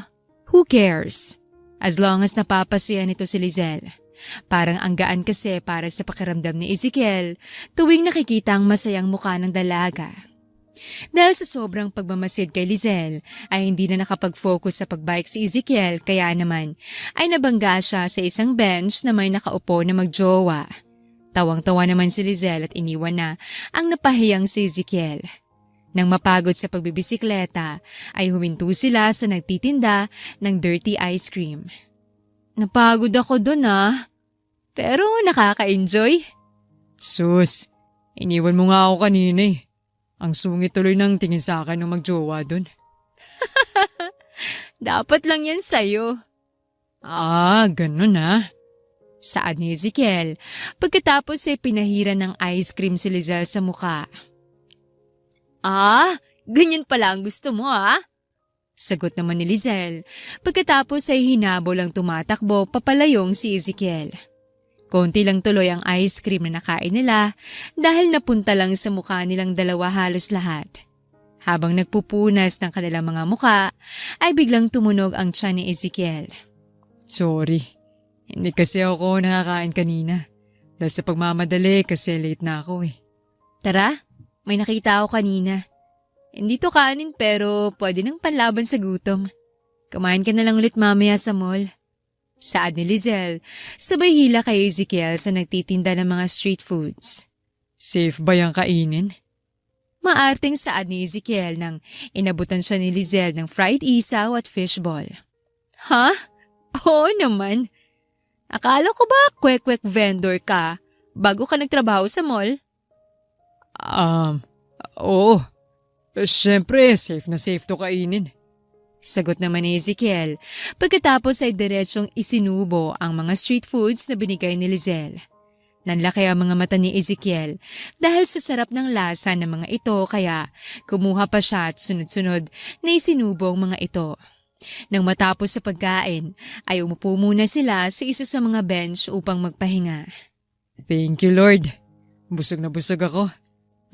who cares? As long as napapasaya nito si Lizelle. Parang ang gaan kasi para sa pakiramdam ni Ezekiel tuwing nakikita ang masayang mukha ng dalaga. Dahil sa sobrang pagmamasid kay Lizelle ay hindi na nakapag-focus sa pagbike si Ezekiel kaya naman ay nabangga siya sa isang bench na may nakaupo na magjowa. Tawang-tawa naman si Lizelle at iniwan na ang napahiyang si Ezekiel. Nang mapagod sa pagbibisikleta ay huminto sila sa nagtitinda ng dirty ice cream. Napagod ako dun Pero nakaka-enjoy. Sus, iniwan mo nga ako kanina eh. Ang sungit tuloy ng tingin sa akin nung magjowa dun. Dapat lang yan sa'yo. Ganun Saad ni Ezekiel pagkatapos ay pinahira ng ice cream si Lizelle sa mukha. Ganyan pala ang gusto mo Sagot naman ni Lizelle pagkatapos ay hinabol ang tumatakbo papalayong si Ezekiel. Konti lang tuloy ang ice cream na nakain nila dahil napunta lang sa mukha nilang dalawa halos lahat. Habang nagpupunas ng kanilang mga mukha ay biglang tumunog ang tiyan ni Ezekiel. Sorry, hindi kasi ako nakakain kanina. Dahil sa pagmamadali kasi late na ako eh. Tara, may nakita ako kanina. Hindi to kanin pero pwede nang panlaban sa gutom. Kumain ka na lang ulit mamaya sa mall. Saad ni Lizelle, sabay hila kay Ezekiel sa nagtitinda ng mga street foods. Safe ba yung kainin? Maarting saad ni Ezekiel nang inabutan siya ni Lizelle ng fried isaw at fishball. Oo naman. Akala ko ba kwek-kwek vendor ka bago ka nagtrabaho sa mall? Oo. Siyempre, safe na safe to kainin. Sagot naman ni Ezekiel pagkatapos ay diretsyong isinubo ang mga street foods na binigay ni Lizelle. Nanlaki ang mga mata ni Ezekiel dahil sa sarap ng lasa ng mga ito kaya kumuha pa siya at sunod-sunod na isinubo ang mga ito. Nang matapos sa pagkain ay umupo muna sila sa isa sa mga bench upang magpahinga. Thank you, Lord. Busog na busog ako.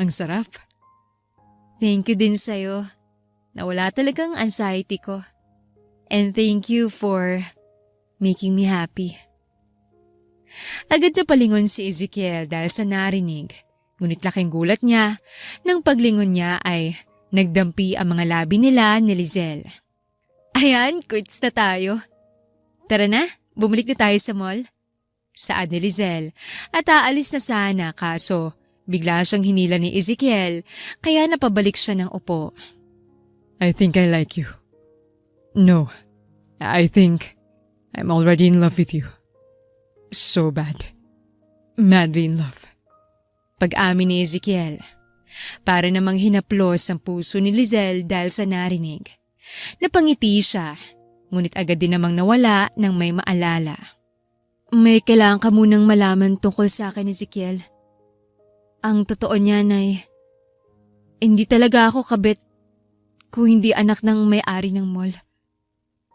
Ang sarap. Thank you din sa'yo. Nawala talagang anxiety ko. And thank you for making me happy. Agad na palingon si Ezekiel dahil sa narinig. Ngunit laking gulat niya nang paglingon niya ay nagdampi ang mga labi nila ni Lizelle. Ayan, quits na tayo. Tara na, bumalik na tayo sa mall. Saad ni Lizelle at aalis na sana kaso bigla siyang hinila ni Ezekiel kaya napabalik siya ng upo. I think I like you. No, I think I'm already in love with you. So bad. Madly in love. Pag-amin ni Ezekiel. Para namang hinaplos ang puso ni Lizelle dahil sa narinig. Napangiti siya, ngunit agad din namang nawala nang may maalala. May kailangan ka munang malaman tungkol sa akin, Ezekiel. Ang totoo niyan ay, hindi talaga ako kabit kung hindi anak ng may-ari ng mall.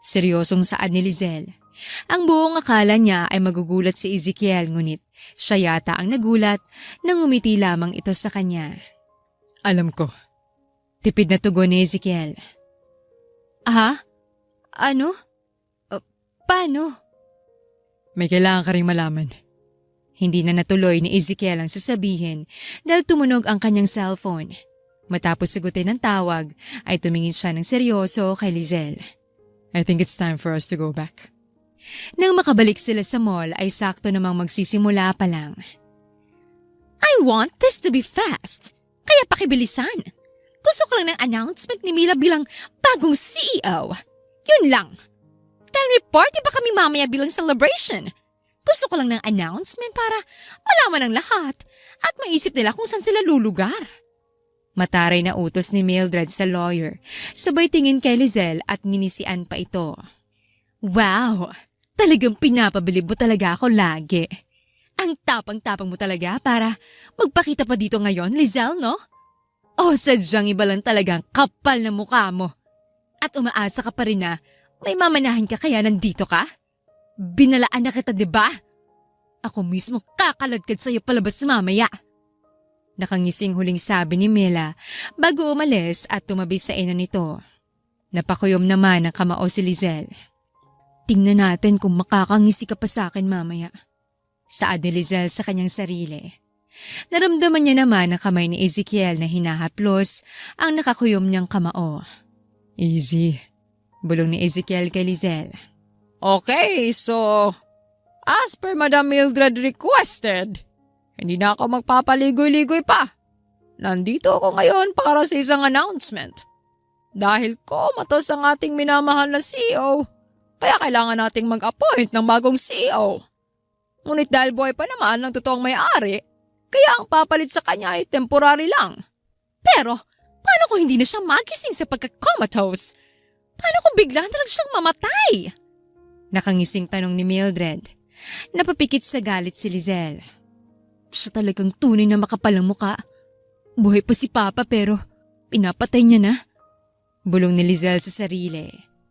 Seryosong saad ni Lizelle. Ang buong akala niya ay magugulat si Ezekiel, ngunit siya yata ang nagulat nang umiti lamang ito sa kanya. Alam ko. Tipid na tugon ni Ezekiel. Ha? Ano? Paano? May kailangan ka ring malaman. Hindi na natuloy ni Ezekiel ang sasabihin dahil tumunog ang kanyang cellphone. Matapos sagutin ang tawag ay tumingin siya ng seryoso kay Lizelle. I think it's time for us to go back. Nang makabalik sila sa mall ay sakto namang magsisimula pa lang. I want this to be fast. Kaya pakibilisan. Gusto ko lang ng announcement ni Mila bilang bagong CEO. Yun lang. Dahil may party pa kami mamaya bilang celebration. Gusto ko lang ng announcement para malaman ng lahat at maisip nila kung saan sila lulugar. Mataray na utos ni Mildred sa lawyer, sabay tingin kay Lizelle at ninisian pa ito. Wow! Talagang pinapabilib mo talaga ako lagi. Ang tapang-tapang mo talaga para magpakita pa dito ngayon, Lizelle, no? O sadyang iba lang talagang kapal na mukha mo. At umaasa ka pa rin na may mamanahin ka kaya nandito ka? Binalaan na kita, diba? Ako mismo kakaladkad sa'yo palabas mamaya. Nakangising huling sabi ni Mila bago umalis at tumabi sa ina nito. Napakuyom naman ang kamao si Lizelle. Tingnan natin kung makakangisi ka pa sa akin mamaya. Saad ni Lizelle sa kanyang sarili. Naramdaman niya naman ang kamay ni Ezekiel na hinahaplos ang nakakuyom niyang kamao. Easy. Bulong ni Ezekiel kay Lizelle. Okay, so as per Madam Mildred requested, hindi na ako magpapaligoy-ligoy pa. Nandito ako ngayon para sa isang announcement. Dahil komatos ang ating minamahal na CEO, kaya kailangan nating mag-appoint ng bagong CEO. Ngunit dahil buhay pa naman ng totoong may-ari, kaya ang papalit sa kanya ay temporary lang. Pero, paano kung hindi na siya magising sa pagka-comatose? Paano kung bigla na lang siyang mamatay? Nakangising tanong ni Mildred. Napapikit sa galit si Lizelle. Siya talagang tunay na makapal ang muka. Buhay pa si Papa pero pinapatay niya na. Bulong ni Lizelle sa sarili.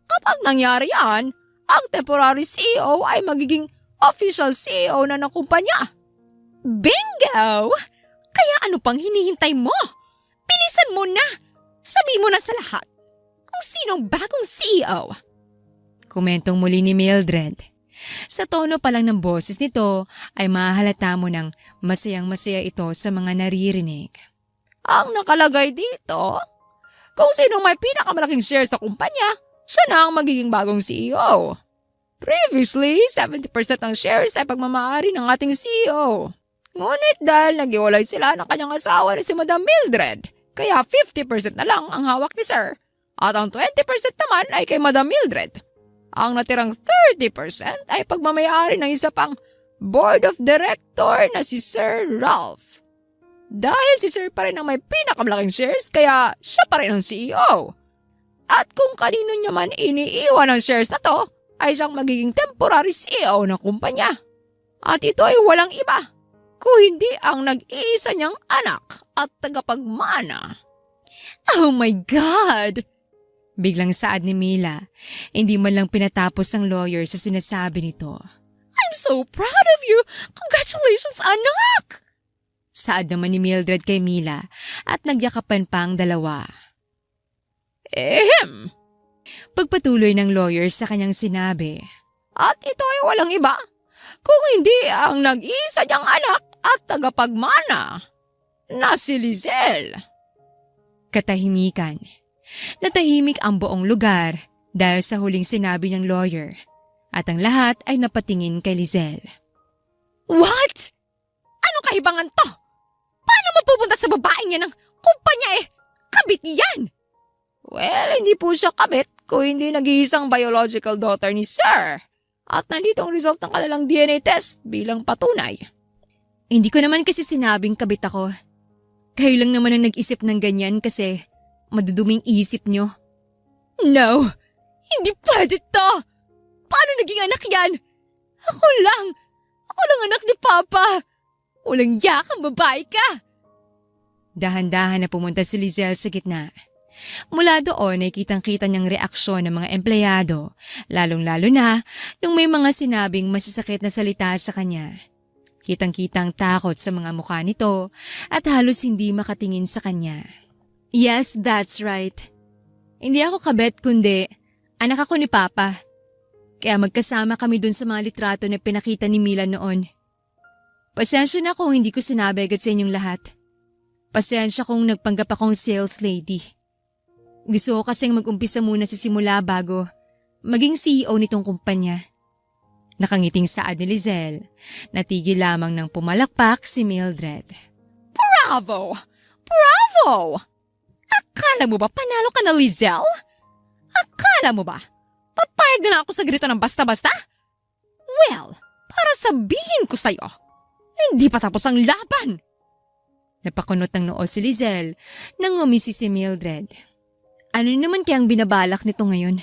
Kapag nangyari yan, ang temporary CEO ay magiging official CEO na ng kumpanya. Bingo! Kaya ano pang hinihintay mo? Bilisan mo na! Sabihin mo na sa lahat kung sinong bagong CEO. Komentong muli ni Mildred. Sa tono pa lang ng boses nito ay mahalata mo ng masayang-masaya ito sa mga naririnig. Ang nakalagay dito, kung sinong may pinakamalaking shares sa kumpanya, siya na ang magiging bagong CEO. Previously, 70% ng shares ay pagmamahari ng ating CEO. Ngunit dahil naghiwalay sila ng kanyang asawa ni si Madam Mildred, kaya 50% na lang ang hawak ni Sir. At ang 20% naman ay kay Madam Mildred. Ang natirang 30% ay pagmamayari ng isa pang board of director na si Sir Ralph. Dahil si Sir pa rin ang may pinakamalaking shares, kaya siya pa rin ang CEO. At kung kanino niya man iniiwan ang shares na to, ay siyang magiging temporary CEO ng kumpanya. At ito ay walang iba, kung hindi ang nag-iisa niyang anak at tagapagmana. Oh my God! Biglang saad ni Mila, hindi man lang pinatapos ang lawyer sa sinasabi nito. I'm so proud of you! Congratulations, anak! Saad naman ni Mildred kay Mila at nagyakapan pa ang dalawa. Pagpatuloy ng lawyer sa kanyang sinabi. At ito ay walang iba, kung hindi ang nag-iisa niyang anak at tagapagmana na si Lizelle. Katahimikan. Natahimik ang buong lugar dahil sa huling sinabi ng lawyer at ang lahat ay napatingin kay Lizelle. What? Anong kahibangan to? Paano mapupunta sa babaeng yan ng kumpanya kabit yan? Well, hindi po siya kabit kung hindi nag-iisang biological daughter ni Sir. At nandito ang result ng kanilang DNA test bilang patunay. Hindi ko naman kasi sinabing kabit ako. Kayo lang naman ang nag-isip ng ganyan kasi maduduming isip nyo. No! Hindi pwede to! Paano naging anak yan? Ako lang! Ako lang anak ni Papa! Walang yakang babae ka! Dahan-dahan na pumunta si Lizelle sa gitna. Mula doon ay kitang-kita niyang reaksyon ng mga empleyado, lalong-lalo na nung may mga sinabing masasakit na salita sa kanya. Kitang-kitang takot sa mga mukha nito at halos hindi makatingin sa kanya. Yes, that's right. Hindi ako kabet kundi anak ako ni Papa. Kaya magkasama kami dun sa mga litrato na pinakita ni Mila noon. Pasensya na kung hindi ko sinabi agad sa inyong lahat. Pasensya kung nagpanggap akong sales lady. Gusto ko kasing mag-umpisa muna sa simula bago maging CEO nitong kumpanya. Nakangiting saad ni Lizelle, natigil lamang ng pumalakpak si Mildred. Bravo! Bravo! Akala mo ba panalo ka na, Lizelle? Akala mo ba papayag na ako sa ganito ng basta-basta? Well, para sabihin ko sa'yo, hindi pa tapos ang laban. Napakunot ng noo si Lizelle nang ngumisi si Mildred. Ano naman kayang binabalak nito ngayon?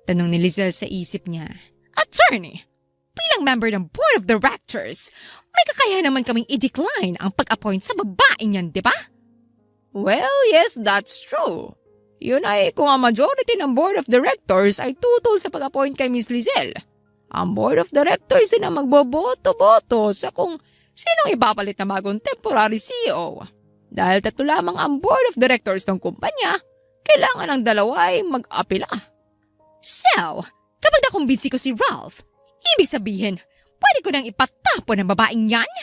Tanong ni Lizelle sa isip niya. Attorney, bilang member ng Board of Directors, may kakayahan naman kaming i-decline ang pag-appoint sa babaeng yan, di ba? Well, yes, that's true. Yun ay kung ang majority ng Board of Directors ay tutol sa pag-appoint kay Miss Lizelle. Ang Board of Directors din ang magboboto-boto sa kung sinong ipapalit na bagong temporary CEO. Dahil 3 lamang ang Board of Directors ng kumpanya, kailangan ang dalawa ay mag-apila. So, kapag nakumbinsi ko si Ralph, ibig sabihin, pwede ko nang ipatapon ang babaeng yan?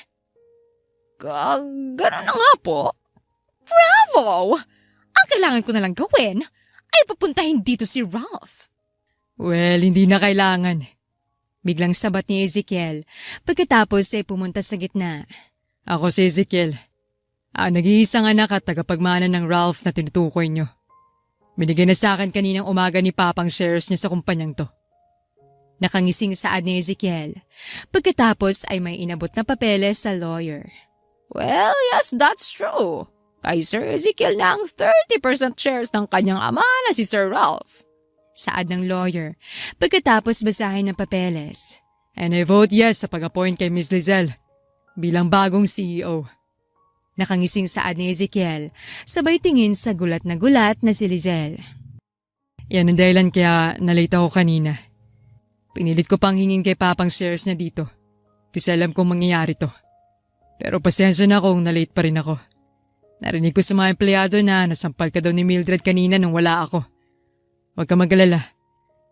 Ganun na nga po. Bravo! Ang kailangan ko na lang gawin ay papuntahin dito si Ralph. Well, hindi na kailangan. Biglang sabat ni Ezekiel pagkatapos ay pumunta sa gitna. Ako si Ezekiel. Ang nag-iisang anak at tagapagmana ng Ralph na tinutukoy niyo. Binigay na sa akin kaninang umaga ni Papang shares niya sa kumpanyang to. Nakangising saad ni Ezekiel. Pagkatapos ay may inabot na papeles sa lawyer. Well, yes, that's true. Kay Sir Ezekiel na ang 30% shares ng kanyang ama na si Sir Ralph. Saad ng lawyer pagkatapos basahin ng papeles. And I vote yes sa pag-appoint kay Miss Lizelle bilang bagong CEO. Nakangising saad ni Ezekiel, sabay tingin sa gulat na si Lizelle. Yan ang dahilan kaya nalate ako kanina. Pinilit ko pang hingin kay Papang shares niya dito kasi alam kong mangyayari to. Pero pasensya na kung nalate pa rin ako. Narinig ko sa mga empleyado na nasampal ka daw ni Mildred kanina nung wala ako. Huwag ka mag-alala.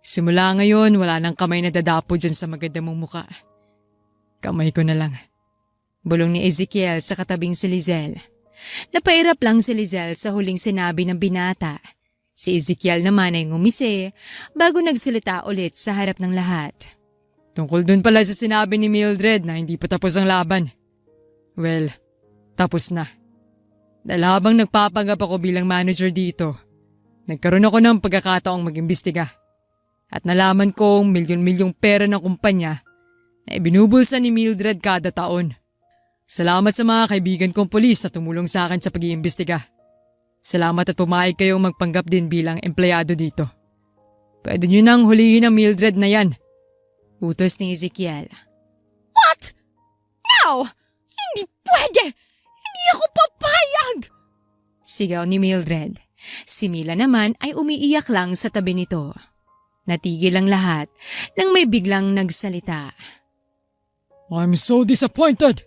Simula ngayon, wala nang kamay na dadapo dyan sa maganda mong muka. Kamay ko na lang. Bulong ni Ezekiel sa katabing si Lizelle. Napairap lang si Lizelle sa huling sinabi ng binata. Si Ezekiel naman ay ngumisi bago nagsalita ulit sa harap ng lahat. Tungkol dun pala sa sinabi ni Mildred na hindi pa tapos ang laban. Well, tapos na. Dahil habang nagpapanggap ako bilang manager dito, nagkaroon ako ng pagkakataong mag-imbestiga. At nalaman kong milyon-milyong pera ng kumpanya na ibinubulsa ni Mildred kada taon. Salamat sa mga kaibigan kong pulis na tumulong sa akin sa pag-iimbestiga. Salamat at pumayag kayong magpanggap din bilang empleyado dito. Pwede nyo nang hulihin ang Mildred na yan. Utos ni Ezekiel. What? No! Hindi pwede! Hindi ako papayag! Sigaw ni Mildred. Si Mila naman ay umiiyak lang sa tabi nito. Natigil ang lahat nang may biglang nagsalita. I'm so disappointed!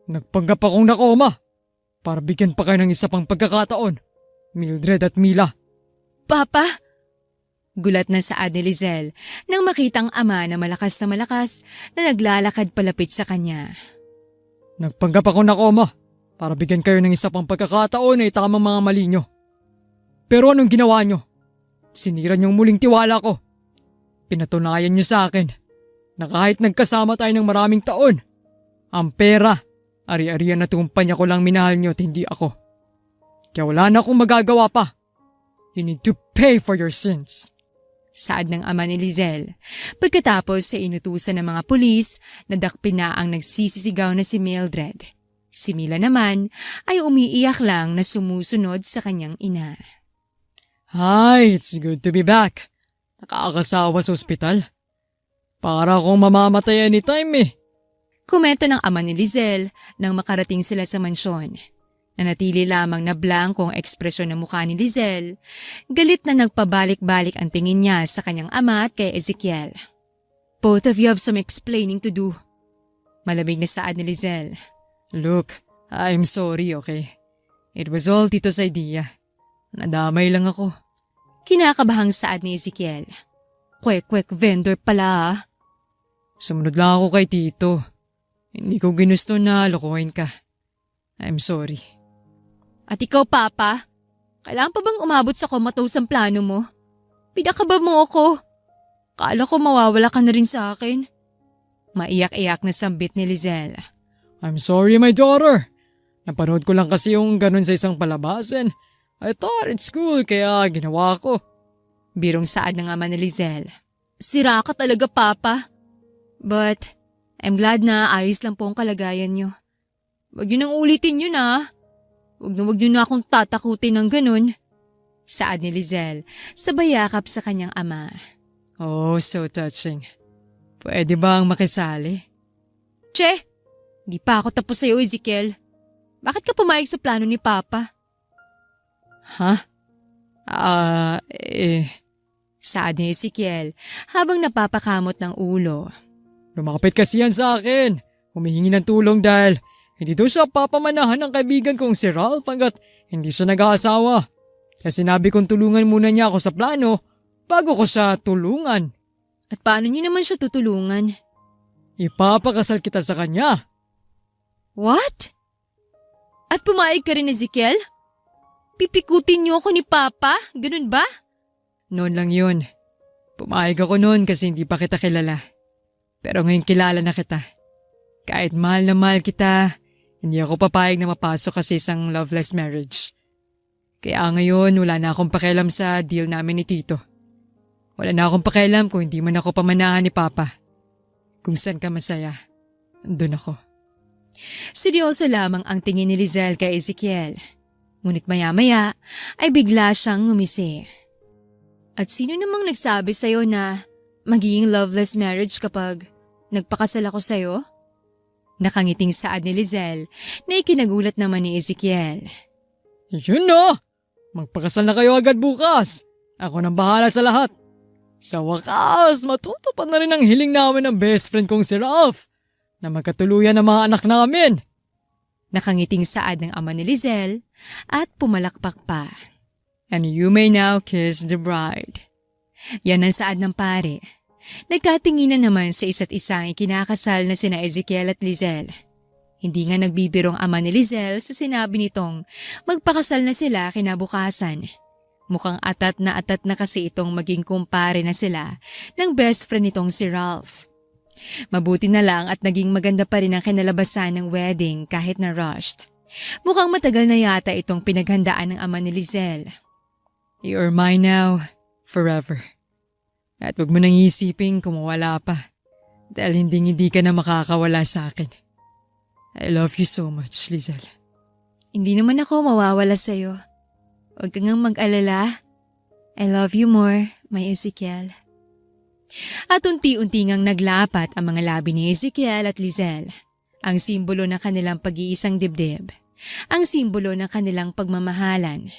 Nagpanggap akong nakoma para bigyan pa kayo ng isa pang pagkakataon, Mildred at Mila. Papa? Gulat na saad ni Lizelle nang makitang ama na malakas na naglalakad palapit sa kanya. Nagpanggap akong nakoma para bigyan kayo ng isa pang pagkakataon na itamang mga mali nyo. Pero anong ginawa nyo? Sinira niyong muling tiwala ko. Pinatunayan nyo sa akin na kahit nagkasama tayo ng maraming taon, ang pera, ari-arian na kumpanya ko lang minahal nyo at hindi ako. Kaya wala na akong magagawa pa. You need to pay for your sins. Saad ng ama ni Lizelle. Pagkatapos sa inutusan ng mga pulis, nadakpin na ang nagsisisigaw na si Mildred. Si Mila naman ay umiiyak lang na sumusunod sa kanyang ina. Hi, it's good to be back. Nakakasawa sa ospital. Para akong mamamatay anytime eh. Komento ng ama ni Lizelle nang makarating sila sa mansyon. Nanatili lamang na blankong ekspresyon ng mukha ni Lizelle. Galit na nagpabalik-balik ang tingin niya sa kanyang ama at kay Ezekiel. Both of you have some explaining to do. Malamig na saad ni Lizelle. Look, I'm sorry, okay? It was all Tito's idea. Nadamay lang ako. Kinakabahang saad ni Ezekiel. Kwek-kwek vendor pala ah. Sumunod lang ako kay Tito. Hindi ko ginusto na lokohin ka. I'm sorry. At ikaw, Papa? Kailangan pa bang umabot sa comatose ang plano mo? Pinakaba mo ako. Kala ko mawawala ka na rin sa akin. Maiyak-iyak na sambit ni Lizelle. I'm sorry, my daughter. Napanood ko lang kasi yung ganun sa isang palabasin. I thought it's cool kaya ginawa ko. Birong saad ng ama ni Lizelle. Sira ka talaga, Papa. But, I'm glad na ayos lang po ang kalagayan niyo. Huwag niyo nang ulitin yun ah. Huwag niyo na akong tatakutin ng ganun. Saad ni Lizelle, sabay yakap sa kanyang ama. Oh, so touching. Pwede bang makisali? Che, di pa ako tapos sa'yo, Ezekiel. Bakit ka pumayag sa plano ni Papa? Ha? Saad ni Ezekiel habang napapakamot ng ulo. Lumapit kasi yan sa akin. Humihingi ng tulong dahil hindi daw siya papamanahan ng kaibigan kong si Ralph hanggat hindi siya nag-aasawa. Kaya sinabi kong tulungan muna niya ako sa plano bago ko siya tulungan. At paano niyo naman siya tutulungan? Ipapakasal kita sa kanya. What? At pumayag ka rin, Ezekiel? Pipikutin niyo ako ni Papa? Ganun ba? Noon lang yun. Pumayag ako noon kasi hindi pa kita kilala. Pero ngayon kilala na kita. Kahit mahal na mahal kita, hindi ako papayag na mapasok kasi isang loveless marriage. Kaya ngayon wala na akong pakialam sa deal namin ni Tito. Wala na akong pakialam kung hindi man ako pamanahan ni Papa. Kung saan ka masaya, andun ako. Seryoso lamang ang tingin ni Lizelle kay Ezekiel. Ngunit maya-maya ay bigla siyang ngumisi. At sino namang nagsabi sa'yo na magiging loveless marriage kapag nagpakasal ako sa'yo? Nakangiting saad ni Lizelle na ikinagulat naman ni Ezekiel. Yun no! Magpakasal na kayo agad bukas. Ako nang bahala sa lahat. Sa wakas, matutupad na rin ang hiling namin ng best friend kong si Ralph na magkatuluyan ng mga anak namin. Nakangiting saad ng ama ni Lizelle at pumalakpak pa. And you may now kiss the bride. Yan ang saad ng pare. Nagkatinginan naman sa isa't isang ikinakasal na sina Ezekiel at Lizelle. Hindi nga nagbibirong ama ni Lizelle sa sinabi nitong magpakasal na sila kinabukasan. Mukhang atat na kasi itong maging kumpare na sila ng best friend nitong si Ralph. Mabuti na lang at naging maganda pa rin ang kinalabasan ng wedding kahit na rushed. Mukhang matagal na yata itong pinaghandaan ng ama ni Lizelle. You're mine now, forever. At huwag mo nang isipin kung mawala pa dahil hindi ka na makakawala sa akin. I love you so much, Lizelle. Hindi naman ako mawawala sa'yo. Huwag kang mag-alala. I love you more, my Ezekiel. At unti-unti ngang naglapat ang mga labi ni Ezekiel at Lizelle. Ang simbolo ng kanilang pag-iisang dibdib. Ang simbolo ng kanilang pagmamahalan.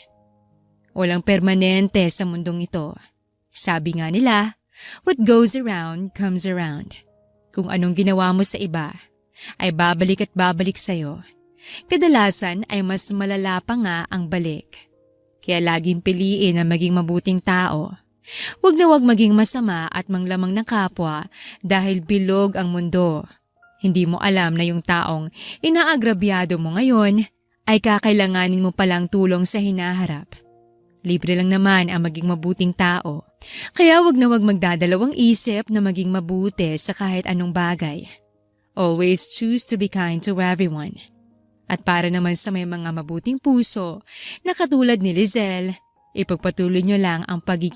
Walang permanente sa mundong ito. Sabi nga nila, what goes around comes around. Kung anong ginawa mo sa iba, ay babalik at babalik sa'yo. Kadalasan ay mas malala pa nga ang balik. Kaya laging piliin na maging mabuting tao. Huwag na huwag maging masama at manglamang ng kapwa dahil bilog ang mundo. Hindi mo alam na yung taong inaagrabyado mo ngayon ay kakailanganin mo palang tulong sa hinaharap. Libre lang naman ang maging mabuting tao. Kaya huwag na huwag magdadalawang isip na maging mabuti sa kahit anong bagay. Always choose to be kind to everyone. At para naman sa may mga mabuting puso na katulad ni Lizelle, ipagpatuloy nyo lang ang pagiging